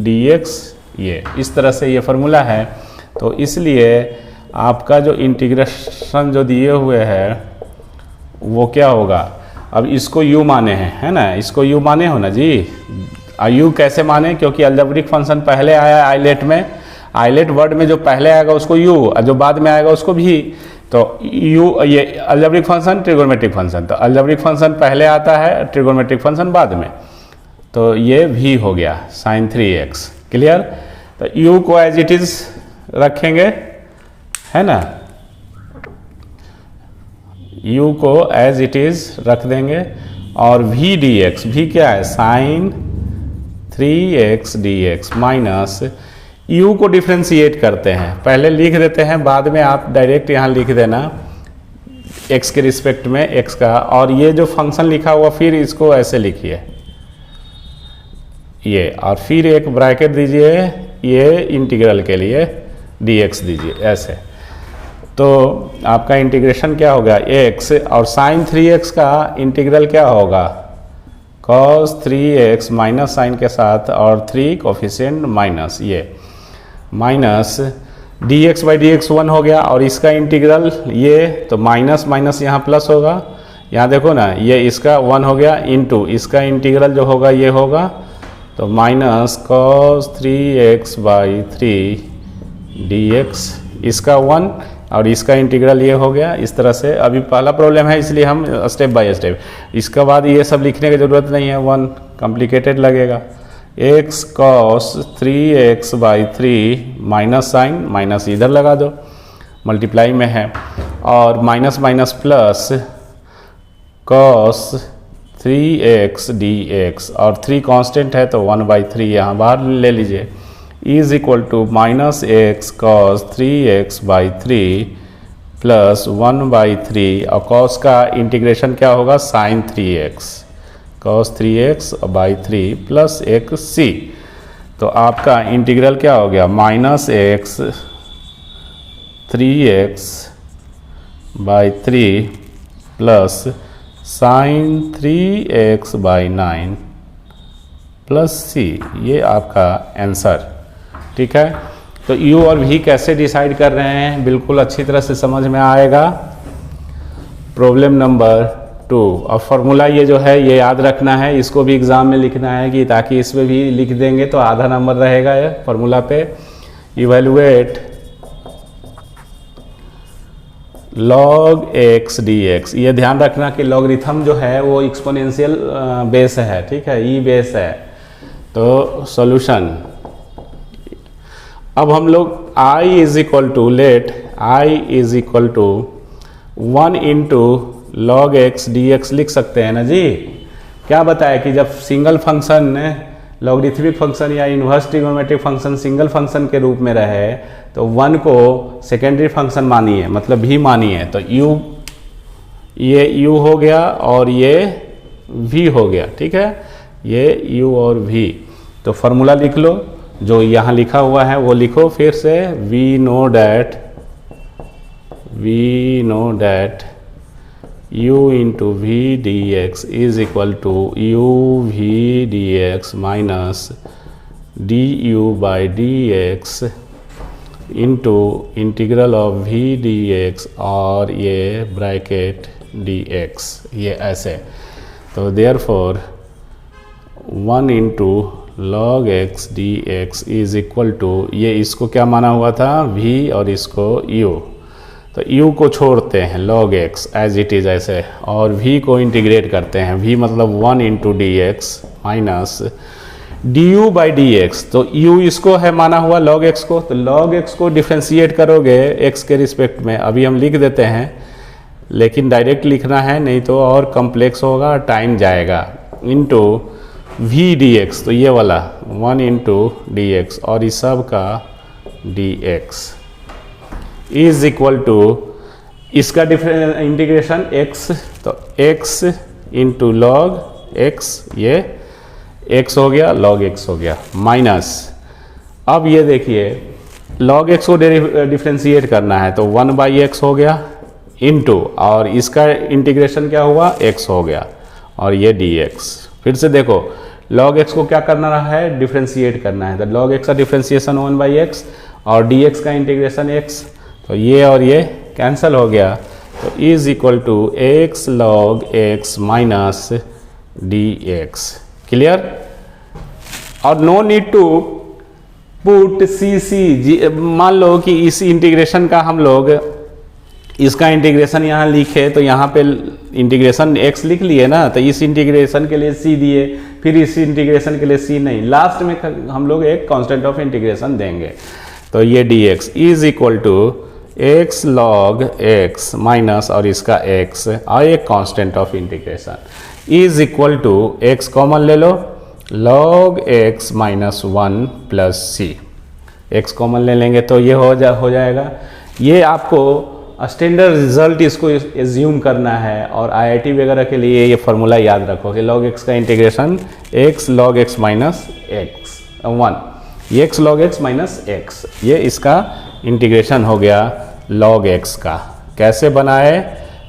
Speaker 2: dx, ये इस तरह से ये फार्मूला है। तो इसलिए आपका जो इंटीग्रेशन जो दिए हुए है वो क्या होगा, अब इसको u माने हैं, है ना, इसको u माने हो ना जी। u कैसे माने, क्योंकि अलजेब्रिक फंक्शन पहले आया आइलेट में, आइलेट वर्ड में जो पहले आएगा उसको u और जो बाद में आएगा उसको v। तो u ये अलजेब्रिक फंक्शन, ट्रिगोनोमेट्रिक फंक्शन, तो अलजेब्रिक फंक्शन पहले आता है, ट्रिगोनोमेट्रिक फंक्शन बाद में, तो ये v हो गया sin 3x। क्लियर। तो u को एज इट इज रखेंगे, है ना, u को एज इट इज रख देंगे, और v dx, v क्या है, sin 3x dx minus u को डिफ्रेंशिएट करते हैं, पहले लिख देते हैं, बाद में आप डायरेक्ट यहाँ लिख देना x के रिस्पेक्ट में x का, और ये जो फंक्शन लिखा हुआ फिर इसको ऐसे लिखिए ये, और फिर एक ब्रैकेट दीजिए ये इंटीग्रल के लिए dx दीजिए ऐसे। तो आपका इंटीग्रेशन क्या होगा x, और sin 3x का इंटीग्रल क्या होगा cos 3x माइनस साइन के साथ और 3 कोफिशिएंट माइनस ये, minus dx by d x 1 हो गया, और इसका इंटीग्रल ये, तो माइनस माइनस यहाँ प्लस होगा, यहाँ देखो ना, ये इसका 1 हो गया, इंटू इसका इंटीग्रल जो होगा ये होगा, तो minus cos 3x by 3 dx, इसका 1 और इसका इंटीग्रल ये हो गया। इस तरह से अभी पहला प्रॉब्लम है इसलिए हम स्टेप बाय स्टेप, इसके बाद ये सब लिखने की ज़रूरत नहीं है, 1 कॉम्प्लिकेटेड लगेगा। x cos 3x by 3 minus sine, minus इधर लगा दो, मल्टीप्लाई में है, और minus minus plus cos 3x dx, और 3 कांस्टेंट है तो 1/3 यहाँ बाहर ले लीजिए, is equal to minus x cos 3x by 3 plus 1/3, और cos का इंटीग्रेशन क्या होगा sin 3x, cos 3x by 3 plus एक c। तो आपका इंटीग्रल क्या हो गया minus x 3x by 3 plus sin 3x by 9 plus c, ये आपका आंसर। ठीक है, तो u और v कैसे डिसाइड कर रहे हैं बिल्कुल अच्छी तरह से समझ में आएगा। प्रॉब्लम नंबर 2, और फार्मूला ये जो है ये याद रखना है, इसको भी एग्ज़ाम में लिखना है कि ताकि इसमें भी लिख देंगे तो आधा नंबर रहेगा ये फार्मूला पे। इवेलुएट log x dx, ये ध्यान रखना कि लॉगरिथम जो है वो एक्सपोनेंशियल बेस है, ठीक है, ई बेस है। तो सॉल्यूशन, अब हम लोग i is equal to, let i is equal to 1 into log x dx लिख सकते हैं ना जी। क्या बताया कि जब सिंगल फंक्शन, लॉगरिथमिक फंक्शन या inverse trigonometric function single function के रूप में रहे तो 1 को सेकेंडरी फंक्शन मानिए, मतलब भी मानिए, तो u, ये u हो गया और ये v हो गया, ठीक है, ये u और v। तो फार्मूला लिख लो, जो यहाँ लिखा हुआ है वो लिखो फिर से, we know that u into v dx is equal to u v dx minus du by dx into integral of v dx और ये ब्रैकेट dx, ये ऐसे। तो therefore 1 into log x dx is equal to, ये इसको क्या माना हुआ था v और इसको u, तो u को छोड़ते हैं log x as it is ऐसे, और v को इंटीग्रेट करते हैं, v मतलब 1 into d x minus D you by d x. तो u इसको है माना हुआ log x को, तो log x को डिफ्रेंशिएट करोगे x के रिस्पेक्ट में, अभी हम लिख देते हैं, लेकिन डायरेक्ट लिखना है नहीं तो और कॉम्प्लेक्स होगा, टाइम जाएगा, इंटू v dx, तो ये वाला 1 इंटू डी एक्स और इस सब का dx इज इक्वल टू इसका इंटीग्रेशन x, तो x इंटू लॉग x, ये x हो गया, log x हो गया, माइनस, अब ये देखिए log x को डिफ्रेंशिएट करना है तो 1 बाई एक्स हो गया, इंटू और इसका इंटीग्रेशन क्या हुआ x हो गया, और ये dx। फिर से देखो log x को क्या करना रहा है, डिफ्रेंशिएट करना है, तो log x का डिफ्रेंशिएशन 1 बाई एक्स और dx का इंटीग्रेशन x, तो ये और ये कैंसिल हो गया, तो is equal to x log x minus dx। Clear? और no need to put c, मान लो कि इस इंटीग्रेशन का हम लोग इसका इंटीग्रेशन यहाँ लिखे, तो यहाँ पे इंटीग्रेशन x लिख लिए ना, तो इस इंटीग्रेशन के लिए c दिए, फिर इस इंटीग्रेशन के लिए c नहीं, लास्ट में हम लोग एक कांस्टेंट ऑफ इंटीग्रेशन देंगे, तो ये dx is equal to x log x minus और इसका x और एक constant of integration is equal to x common ले लो, log x minus 1 plus c, x common ले लेंगे तो ये हो जाएगा। ये आपको स्टैंडर्ड रिजल्ट इसको एज्यूम करना है, और आईआईटी वगैरह के लिए ये फार्मूला याद रखो कि log x का integration x log x minus x 1, ये x log x minus x, ये इसका इंटीग्रेशन हो गया log x का। कैसे बनाए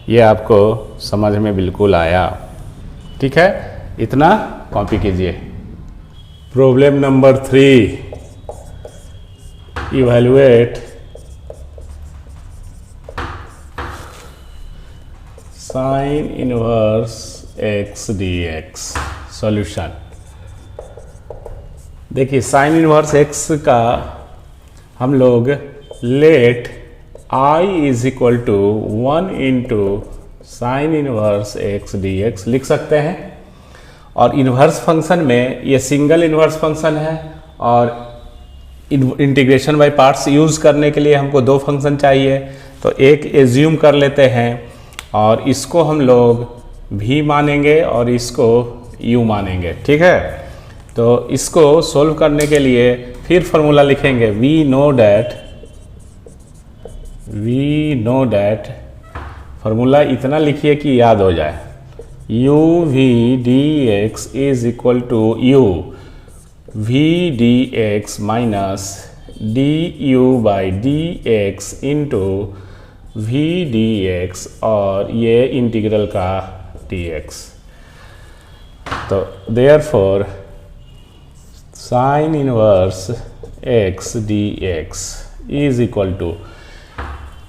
Speaker 2: ये आपको समझ में बिल्कुल आया, ठीक है, इतना कॉपी कीजिए। Problem number 3, evaluate sine inverse x dx। Solution देखिए, साइन इनवर्स x का हम लोग let I is equal to 1 into sine inverse x dx लिख सकते हैं, और इन्वर्स फंक्शन में ये सिंगल इन्वर्स फंक्शन है, और इंटीग्रेशन बाय पार्ट्स यूज़ करने के लिए हमको दो फंक्शन चाहिए, तो एक एज्यूम कर लेते हैं और इसको हम लोग v मानेंगे और इसको u मानेंगे, ठीक है। तो इसको सोल्व करने के लिए फिर फॉर्मूला लिखेंगे, वी नो डैट फॉर्मूला इतना लिखिए कि याद हो जाए, u v dx is equal to u v dx minus du by dx into v dx और ये इंटीग्रल का dx। तो therefore sine inverse x dx is equal to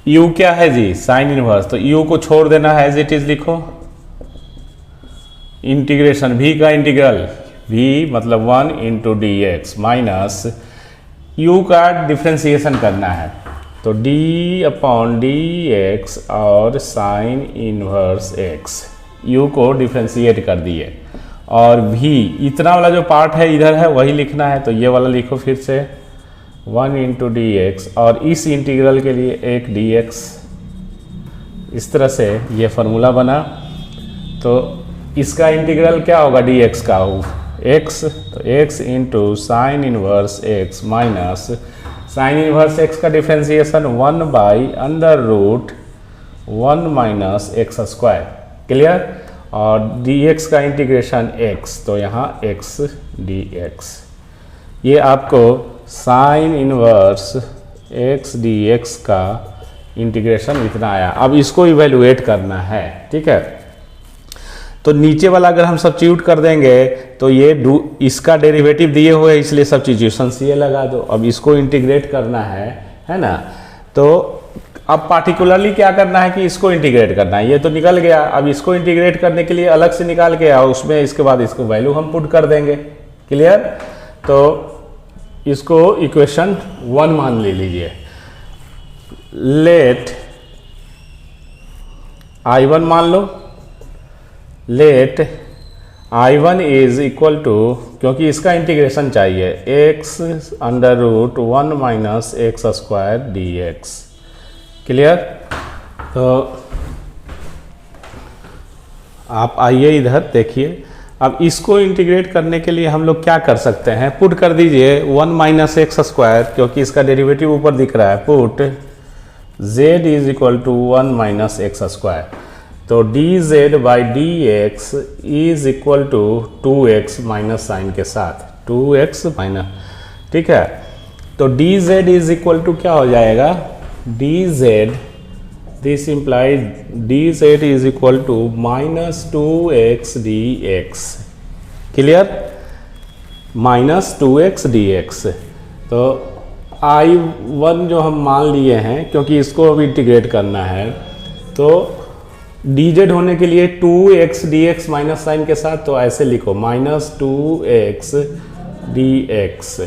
Speaker 2: u क्या है जी, साइन इनवर्स, तो u को छोड़ देना है, एज इट इज लिखो, इंटीग्रेशन v का इंटीग्रल, v मतलब 1 into d x minus u का डिफ्रेंसिएशन करना है, तो d अपॉन डी एक्स और साइन इनवर्स x, u को डिफ्रेंशिएट कर दिए, और v इतना वाला जो पार्ट है इधर है वही लिखना है, तो ये वाला लिखो फिर से 1 इंटू डी एक्स और इस इंटीग्रल के लिए एक dx। इस तरह से ये फार्मूला बना, तो इसका इंटीग्रल क्या होगा dx का, x, तो x into sine inverse x minus sine inverse x का differentiation 1 by under root 1 minus x square. Clear? और dx का इंटीग्रेशन x, तो यहाँ x dx। ये आपको साइन इनवर्स x dx का इंटीग्रेशन इतना आया। अब इसको इवेलुएट करना है, ठीक है। तो नीचे वाला अगर हम सब्स्टिट्यूट कर देंगे तो ये इसका डेरिवेटिव दिए हुए है, इसलिए सब्स्टिट्यूशन ये लगा दो। अब इसको इंटीग्रेट करना है ना। तो अब पार्टिकुलरली क्या करना है कि इसको इंटीग्रेट करना है। ये तो निकल गया, अब इसको इंटीग्रेट करने के लिए अलग से निकाल के आओ उसमें, इसके बाद इसको वैल्यू हम पुट कर देंगे। क्लियर? तो इसको इक्वेशन 1 मान ले लीजिए। लेट I1 मान लो, let I1 is equal to, क्योंकि इसका इंटीग्रेशन चाहिए, x under root 1 minus x square D X. Clear? तो आप आइए इधर देखिए। अब इसको इंटीग्रेट करने के लिए हम लोग क्या कर सकते हैं, पुट कर दीजिए 1 माइनस एक्स स्क्वायर, क्योंकि इसका डेरिवेटिव ऊपर दिख रहा है, put z is equal to 1 minus x square. तो dz by d x is equal to 2x minus sine के साथ, 2x माइनस, ठीक है। तो dz इज इक्वल टू क्या हो जाएगा, dz, this implies dz is equal to minus 2x dx। Clear? Minus 2x dx। तो I1 जो हम मान लिए हैं, क्योंकि इसको अब इंटीग्रेट करना है, तो dz होने के लिए 2x dx माइनस साइन के साथ, तो ऐसे लिखो माइनस 2x dx।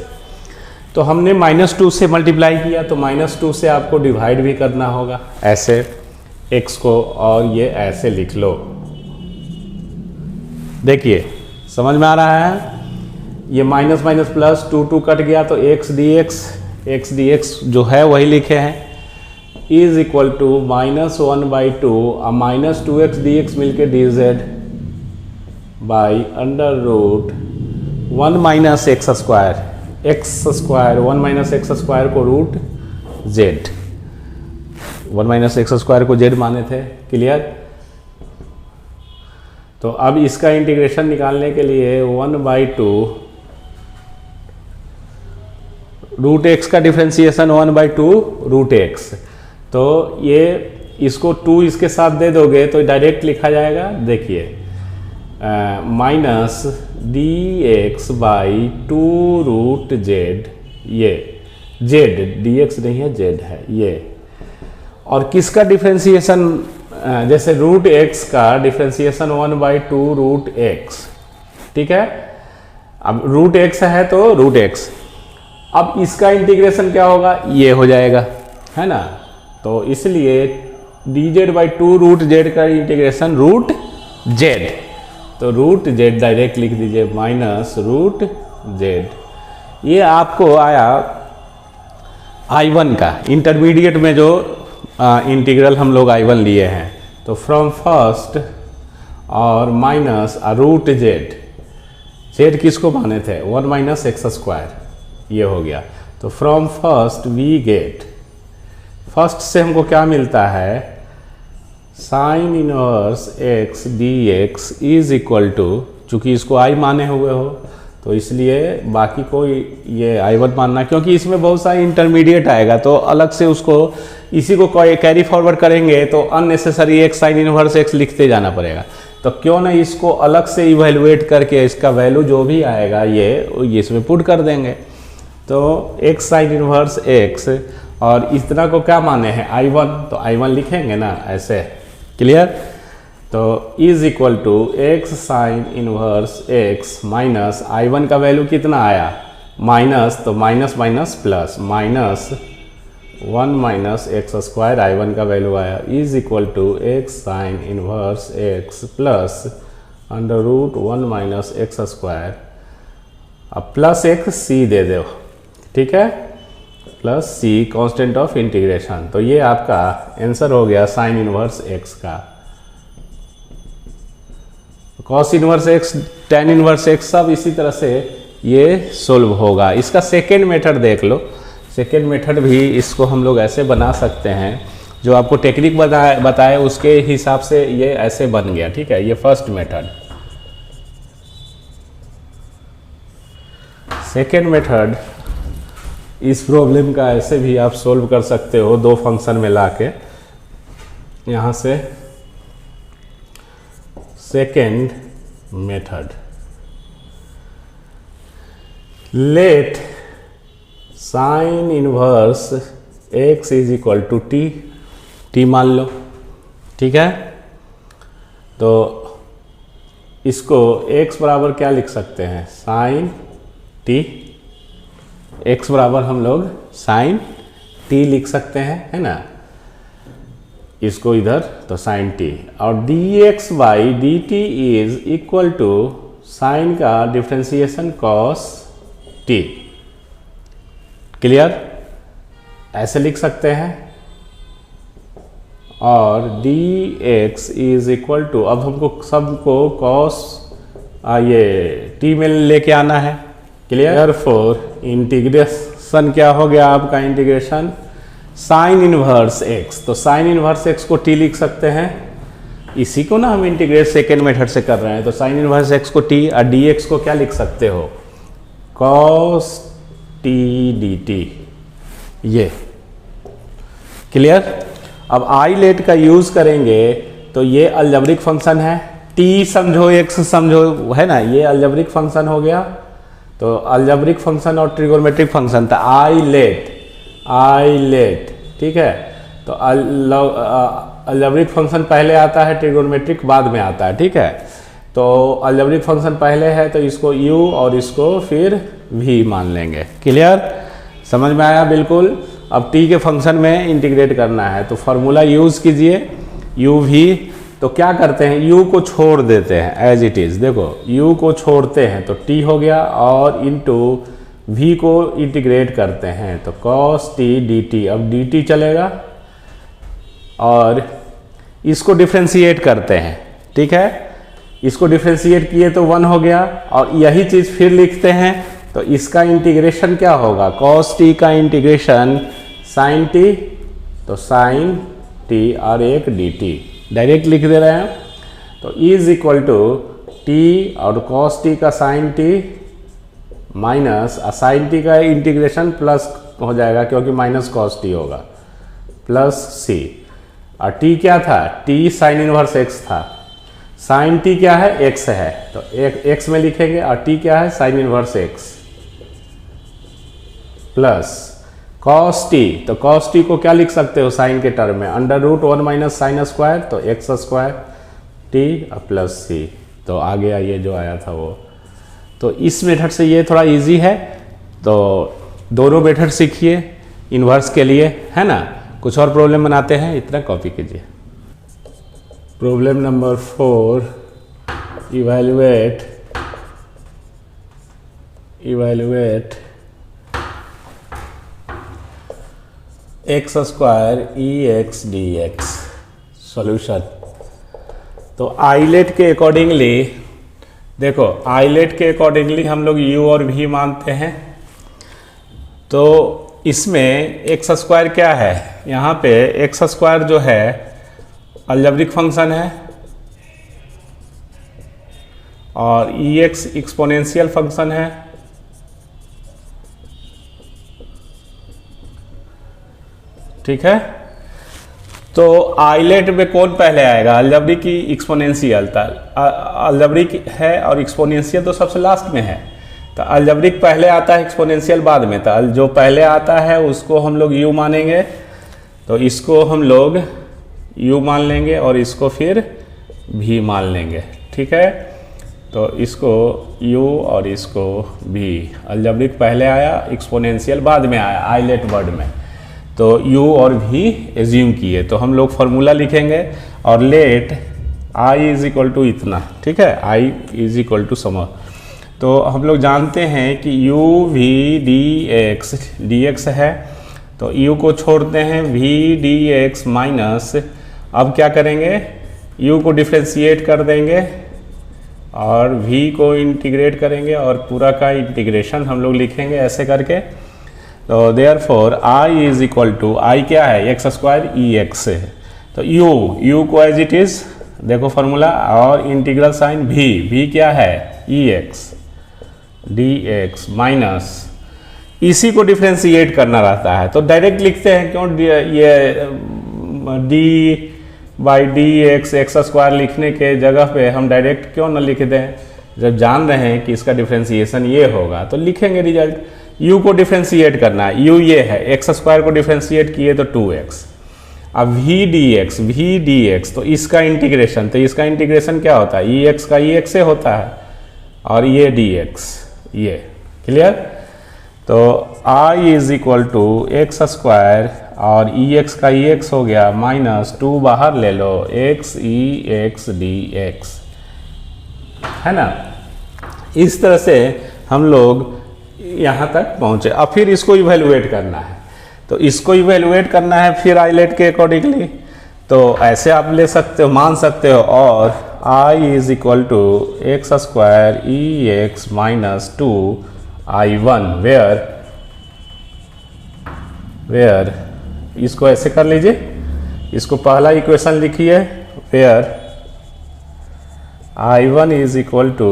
Speaker 2: तो हमने -2 से मल्टीप्लाई किया, तो -2 से आपको डिवाइड भी करना होगा, ऐसे x को, और ये ऐसे लिख लो। देखिए समझ में आ रहा है? ये माइनस माइनस प्लस 2 कट गया, तो x dx जो है वही लिखे हैं, इज इक्वल टू -1/2 और माइनस 2x dx मिलके dz by under root 1 minus x square, X square 1 minus x square को root z, 1 minus x square को z माने थे। क्लियर? तो अब इसका इंटीग्रेशन निकालने के लिए 1/2 रूट एक्स का डिफ्रेंसिएशन 1/2 रूट एक्स, तो ये इसको 2 इसके साथ दे दोगे तो डायरेक्ट लिखा जाएगा। देखिए minus d x by 2 root z, ये जेड डी एक्स नहीं है, जेड है ये। और किसका डिफ्रेंसिएशन, जैसे रूट एक्स का डिफ्रेंसिएशन 1/2 रूट एक्स, ठीक है। अब रूट एक्स है तो रूट एक्स, अब इसका इंटीग्रेशन क्या होगा, ये हो जाएगा, है ना। तो इसलिए dz बाई 2 रूट जेड का इंटीग्रेशन रूट जेड, तो रूट जेड डायरेक्ट लिख दीजिए, माइनस रूट जेड। ये आपको आया I1 का, इंटरमीडिएट में जो इंटीग्रल हम लोग I1 लिए हैं। तो फ्रॉम फर्स्ट और माइनस रूट जेड, जेड किसको माने थे, 1 माइनस एक्स स्क्वायर, ये हो गया। तो from first we get, first से हमको क्या मिलता है, sine inverse x dx is equal to, चूँकि इसको I माने हुए हो तो इसलिए बाकी को ये I1 मानना, क्योंकि इसमें बहुत सारे इंटरमीडिएट आएगा तो अलग से उसको, इसी को कैरी फॉरवर्ड करेंगे तो unnecessary x sine inverse x लिखते जाना पड़ेगा। तो क्यों ना इसको अलग से इवेलुएट करके इसका वैल्यू जो भी आएगा ये इसमें पुट कर देंगे। तो x साइन इनवर्स x, और इतना को क्या माने हैं, I1, तो I1 लिखेंगे ना ऐसे। क्लियर? तो is equal to x sine inverse x minus I1 का वैल्यू कितना आया, माइनस, तो minus minus plus, minus 1 minus x square I1 का वैल्यू आया, is equal to x sine inverse x plus under root 1 minus x square, अब प्लस एक c दे दो, ठीक है, plus c constant of integration. तो ये आपका आंसर हो गया साइन इनवर्स x का। Cos inverse x, tan inverse x, सब इसी तरह से ये सोल्व होगा। इसका सेकेंड मेथड देख लो, सेकेंड मेथड भी इसको हम लोग ऐसे बना सकते हैं, जो आपको टेक्निक बताए उसके हिसाब से ये ऐसे बन गया, ठीक है। ये फर्स्ट मेथड। सेकेंड मेथड, इस प्रॉब्लम का ऐसे भी आप सोल्व कर सकते हो, दो फंक्शन में लाके यहाँ से। Second method, let sine inverse x is equal to t मान लो, ठीक है। तो इसको x बराबर क्या लिख सकते हैं, साइन t, x बराबर हम लोग साइन t लिख सकते हैं, है ना, इसको इधर तो साइन t, और dx by dt is equal to sine का डिफ्रेंसिएशन कॉस t। क्लियर? ऐसे लिख सकते हैं। और dx इज इक्वल टू, अब हमको सबको कॉस ये t में लेके आना है। क्लियर? फोर इंटीग्रेशन क्या हो गया आपका, इंटीग्रेशन साइन इनवर्स x, तो साइन इनवर्स x को t लिख सकते हैं। इसी को ना हम इंटीग्रेट सेकेंड मेथड से कर रहे हैं, तो साइन इनवर्स x को t और dx को क्या लिख सकते हो, cos t dt। ये क्लियर? अब आई लेट का यूज करेंगे तो ये अलजेब्रिक फंक्शन है, t समझो x समझो, है ना, ये अलजेब्रिक फंक्शन हो गया। तो अलजेब्रिक फंक्शन और ट्रिगोनोमेट्रिक फंक्शन था आई लेट, ठीक है। तो अलजेब्रिक फंक्शन पहले आता है, ट्रिगोनोमेट्रिक बाद में आता है, ठीक है। तो अलजेब्रिक फंक्शन पहले है तो इसको u और इसको फिर v मान लेंगे। क्लियर? समझ में आया? बिल्कुल। अब t के फंक्शन में इंटीग्रेट करना है तो फॉर्मूला यूज़ कीजिए u v। तो क्या करते हैं, u को छोड़ देते हैं एज इट इज़, देखो u को छोड़ते हैं तो t हो गया, और इनटू v को इंटीग्रेट करते हैं तो cos t dt। अब dt चलेगा और इसको डिफ्रेंशिएट करते हैं, ठीक है। इसको डिफ्रेंशिएट किए तो 1 हो गया, और यही चीज़ फिर लिखते हैं तो इसका इंटीग्रेशन क्या होगा, cos t का इंटीग्रेशन sin t, तो sin t और एक dt डायरेक्ट लिख दे रहे हैं। तो इज इक्वल टू t और cos t का sin t minus sin t का इंटीग्रेशन प्लस हो जाएगा क्योंकि माइनस cos t होगा, प्लस c, और t क्या था, t sin इनवर्स x था, sin t क्या है, x है, तो x में लिखेंगे, और t क्या है, sin inverse x, plus cos t, तो cos t को क्या लिख सकते हो साइन के टर्म में, under root 1 minus sine square, तो x square t plus c। तो आ गया ये जो आया था वो। तो इस मेथड से ये थोड़ा इजी है, तो दोनों मेथड सीखिए इन्वर्स के लिए, है ना। कुछ और प्रॉब्लम बनाते हैं, इतना कॉपी कीजिए। Problem number 4, evaluate X square E X D X solution. तो आइलेट के अकॉर्डिंगली, देखो आइलेट के अकॉर्डिंगली हम लोग u और v मानते हैं। तो इसमें एक्स स्क्वायर क्या है, यहाँ पे एक्स स्क्वायर जो है अलजेब्रिक फंक्शन है, और ई एक्स एक्सपोनेंशियल फंक्शन है, ठीक है। तो आइलेट में कौन पहले आएगा, अलजेब्रिक की एक्सपोनेंशियल? अलजेब्रिक है और एक्सपोनेंशियल तो सबसे लास्ट में है, तो अलजेब्रिक पहले आता है, एक्सपोनेंशियल बाद में। तो जो पहले आता है उसको हम लोग u मानेंगे, तो इसको हम लोग u मान लेंगे और इसको फिर v मान लेंगे, ठीक है। तो इसको u और इसको v, अलजेब्रिक पहले आया, एक्सपोनेंशियल बाद में आया आइलेट वर्ड में। तो u और v एज्यूम किए, तो हम लोग फार्मूला लिखेंगे और let i is equal to इतना, ठीक है, i is equal to sum. तो हम लोग जानते हैं कि u v dx है, तो u को छोड़ते हैं, v dx माइनस, अब क्या करेंगे, u को डिफ्रेंशिएट कर देंगे और v को इंटीग्रेट करेंगे, और पूरा का इंटीग्रेशन हम लोग लिखेंगे ऐसे करके। तो therefore i is equal to, i क्या है, एक्स स्क्वायर ई एक्स है, तो u को एज इट इज देखो फार्मूला, और इंटीग्रल साइन v क्या है, ई एक्स डी एक्स माइनस, इसी को डिफ्रेंशिएट करना रहता है तो डायरेक्ट लिखते हैं, क्यों ये d by d x x square लिखने के जगह पे हम डायरेक्ट क्यों ना लिख दें, जब जान रहे हैं कि इसका डिफ्रेंशिएशन ये होगा तो लिखेंगे रिजल्ट। u को डिफ्रेंशिएट करना है, u ये है, एक्स स्क्वायर को डिफ्रेंशिएट किए तो 2x, अब v dx, तो इसका इंटीग्रेशन, तो इसका इंटीग्रेशन क्या होता है, एक्स का एक्स से होता है, और ये dx, ये क्लियर। तो I is equal to X square और ई एक्स का ई एक्स हो गया माइनस 2 बाहर ले लो x E X D x, है ना। इस तरह से हम लोग यहाँ तक पहुँचे। अब फिर इसको इवेलुएट करना है, तो इसको इवेलुएट करना है फिर आइलेट के अकॉर्डिंगली। तो ऐसे आप ले सकते हो, मान सकते हो, और I is equal to X square E X minus 2 I1 where इसको ऐसे कर लीजिए, इसको पहला इक्वेशन लिखिए where I1 is equal to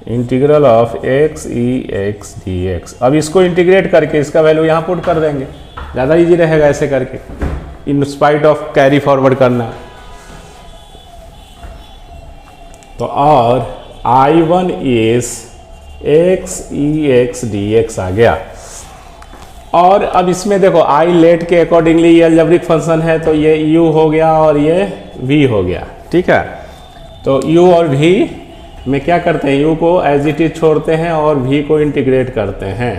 Speaker 2: integral of X E X D X. अब इसको इंटीग्रेट करके इसका वैल्यू यहाँ पुट कर देंगे, ज़्यादा इजी रहेगा ऐसे करके, in spite of carry forward करना। तो और I1 इज X E X D X आ गया। और अब इसमें देखो आई लेट के अकॉर्डिंगली ये अलजेब्रिक फंक्शन है, तो ये u हो गया और ये v हो गया, ठीक है। तो u और v में क्या करते हैं, u को एज इट इज छोड़ते हैं और v को इंटीग्रेट करते हैं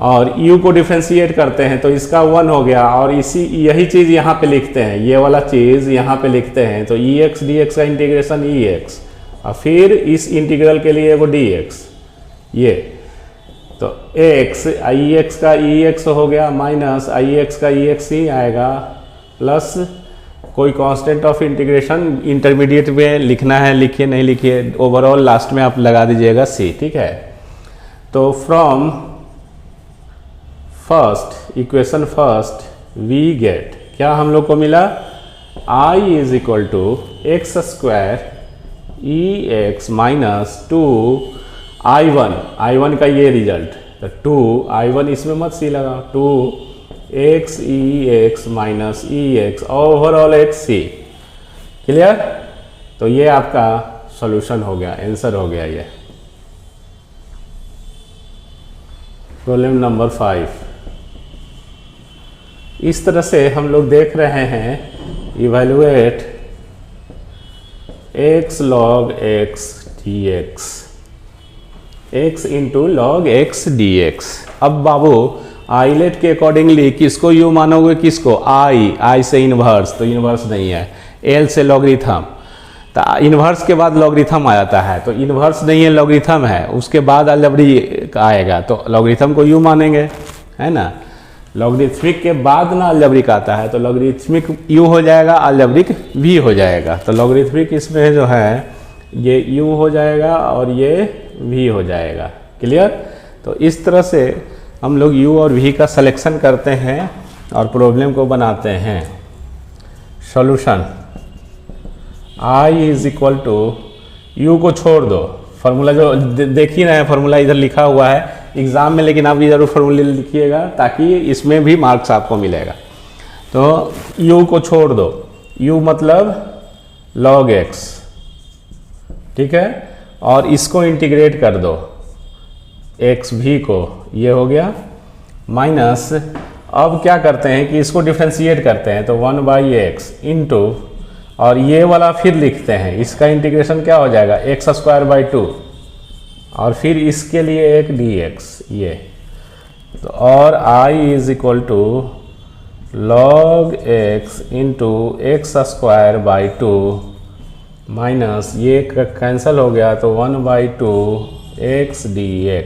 Speaker 2: और u को डिफ्रेंशिएट करते हैं, तो इसका 1 हो गया। और यही चीज़ यहाँ पे लिखते हैं, ये वाला चीज़ यहाँ पे लिखते हैं। तो ई एक्स डी एक्स का इंटीग्रेशन ई एक्स और फिर इस इंटीग्रल के लिए वो डी एक्स, ये तो एक्स आई एक्स का ई एक्स हो गया माइनस आई एक्स का ई एक्स ही आएगा प्लस कोई कांस्टेंट ऑफ इंटीग्रेशन इंटरमीडिएट में लिखना है, लिखिए नहीं लिखिए, ओवरऑल लास्ट में आप लगा दीजिएगा सी, ठीक है। तो from first equation first we get, क्या हम लोग को मिला, I is equal to X square E X minus 2 I1 का ये रिजल्ट, तो 2 I1 इसमें मत सी लगा, 2 एक्स ई एक्स माइनस ई एक्स ओवरऑल एक्स सी, क्लियर। तो ये आपका सॉल्यूशन हो गया, आंसर हो गया ये प्रॉब्लम नंबर 5। इस तरह से हम लोग देख रहे हैं evaluate x log x dx, x into log x dx। अब बाबू आइलेट के अकॉर्डिंगली किसको u मानोगे, किसको i से इन्वर्स, तो इन्वर्स नहीं है, l से लॉगरिथम, तो इन्वर्स के बाद लॉगरिथम आ जाता है, तो इन्वर्स नहीं है लॉगरिथम है, उसके बाद अलजेब्रिक आएगा, तो लॉगरिथम को u मानेंगे, है ना। लॉगरिथमिक के बाद ना अलजेब्रिक आता है, तो लॉगरिथमिक u हो जाएगा, अलजेब्रिक v हो जाएगा। तो लॉगरिथमिक इसमें जो है ये u हो जाएगा और ये v हो जाएगा, क्लियर। तो इस तरह से हम लोग u और v का सिलेक्शन करते हैं और प्रॉब्लम को बनाते हैं। Solution i is equal to u को छोड़ दो, फार्मूला जो देख ही रहे हैं, फार्मूला इधर लिखा हुआ है एग्जाम में, लेकिन आप भी जरूर फार्मूला लिखिएगा ताकि इसमें भी मार्क्स आपको मिलेगा। तो u को छोड़ दो, u मतलब log x, ठीक है, और इसको इंटीग्रेट कर दो एक्स भी को, ये हो गया माइनस। अब क्या करते हैं कि इसको डिफ्रेंशिएट करते हैं, तो 1/x इंटू, और ये वाला फिर लिखते हैं, इसका इंटीग्रेशन क्या हो जाएगा x²/2 और फिर इसके लिए एक dx, ये तो, और i is equal to log x into x² minus ये कैंसिल हो गया, तो 1/2x dx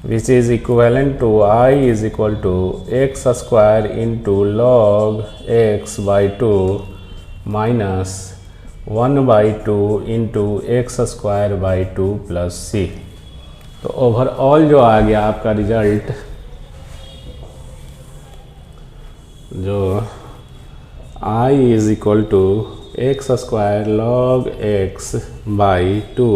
Speaker 2: which is equivalent to i is equal to x² into log x/2 minus 1/2 into x² plus c। तो ओवरऑल जो आ गया आपका रिजल्ट, जो i is equal to x² log x/2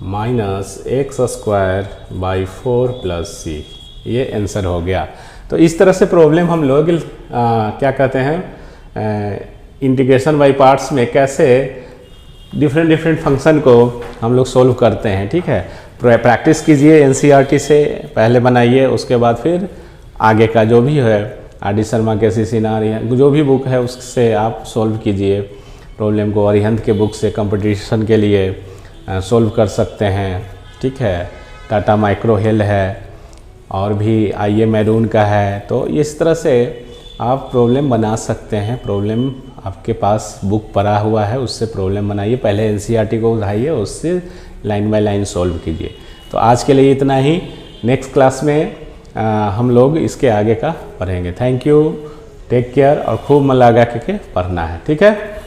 Speaker 2: minus x²/4 plus c, ये आंसर हो गया। तो इस तरह से प्रॉब्लम हम लोग क्या कहते हैं, इंटीग्रेशन बाई पार्ट्स में कैसे डिफरेंट फंक्शन को हम लोग सोल्व करते हैं, ठीक है। प्रैक्टिस कीजिए, एनसीईआरटी से पहले बनाइए, उसके बाद फिर आगे का जो भी है आर.डी. शर्मा के सीसीनार जो भी बुक है उससे आप सोल्व कीजिए प्रॉब्लम को। अरिहंत के बुक से कंपटीशन के लिए सोल्व कर सकते हैं, ठीक है। टाटा माइक्रो हेल है और भी आईए मैरून का है। तो इस तरह से आप प्रॉब्लम बना सकते हैं। प्रॉब्लम आपके पास बुक पड़ा हुआ है, उससे प्रॉब्लम बनाइए, पहले एनसीईआरटी को उठाइए, उससे लाइन बाय लाइन सॉल्व कीजिए। तो आज के लिए इतना ही। नेक्स्ट क्लास में हम लोग इसके आगे का पढ़ेंगे। थैंक यू, टेक केयर और खूब मन लगा के पढ़ना है, ठीक है।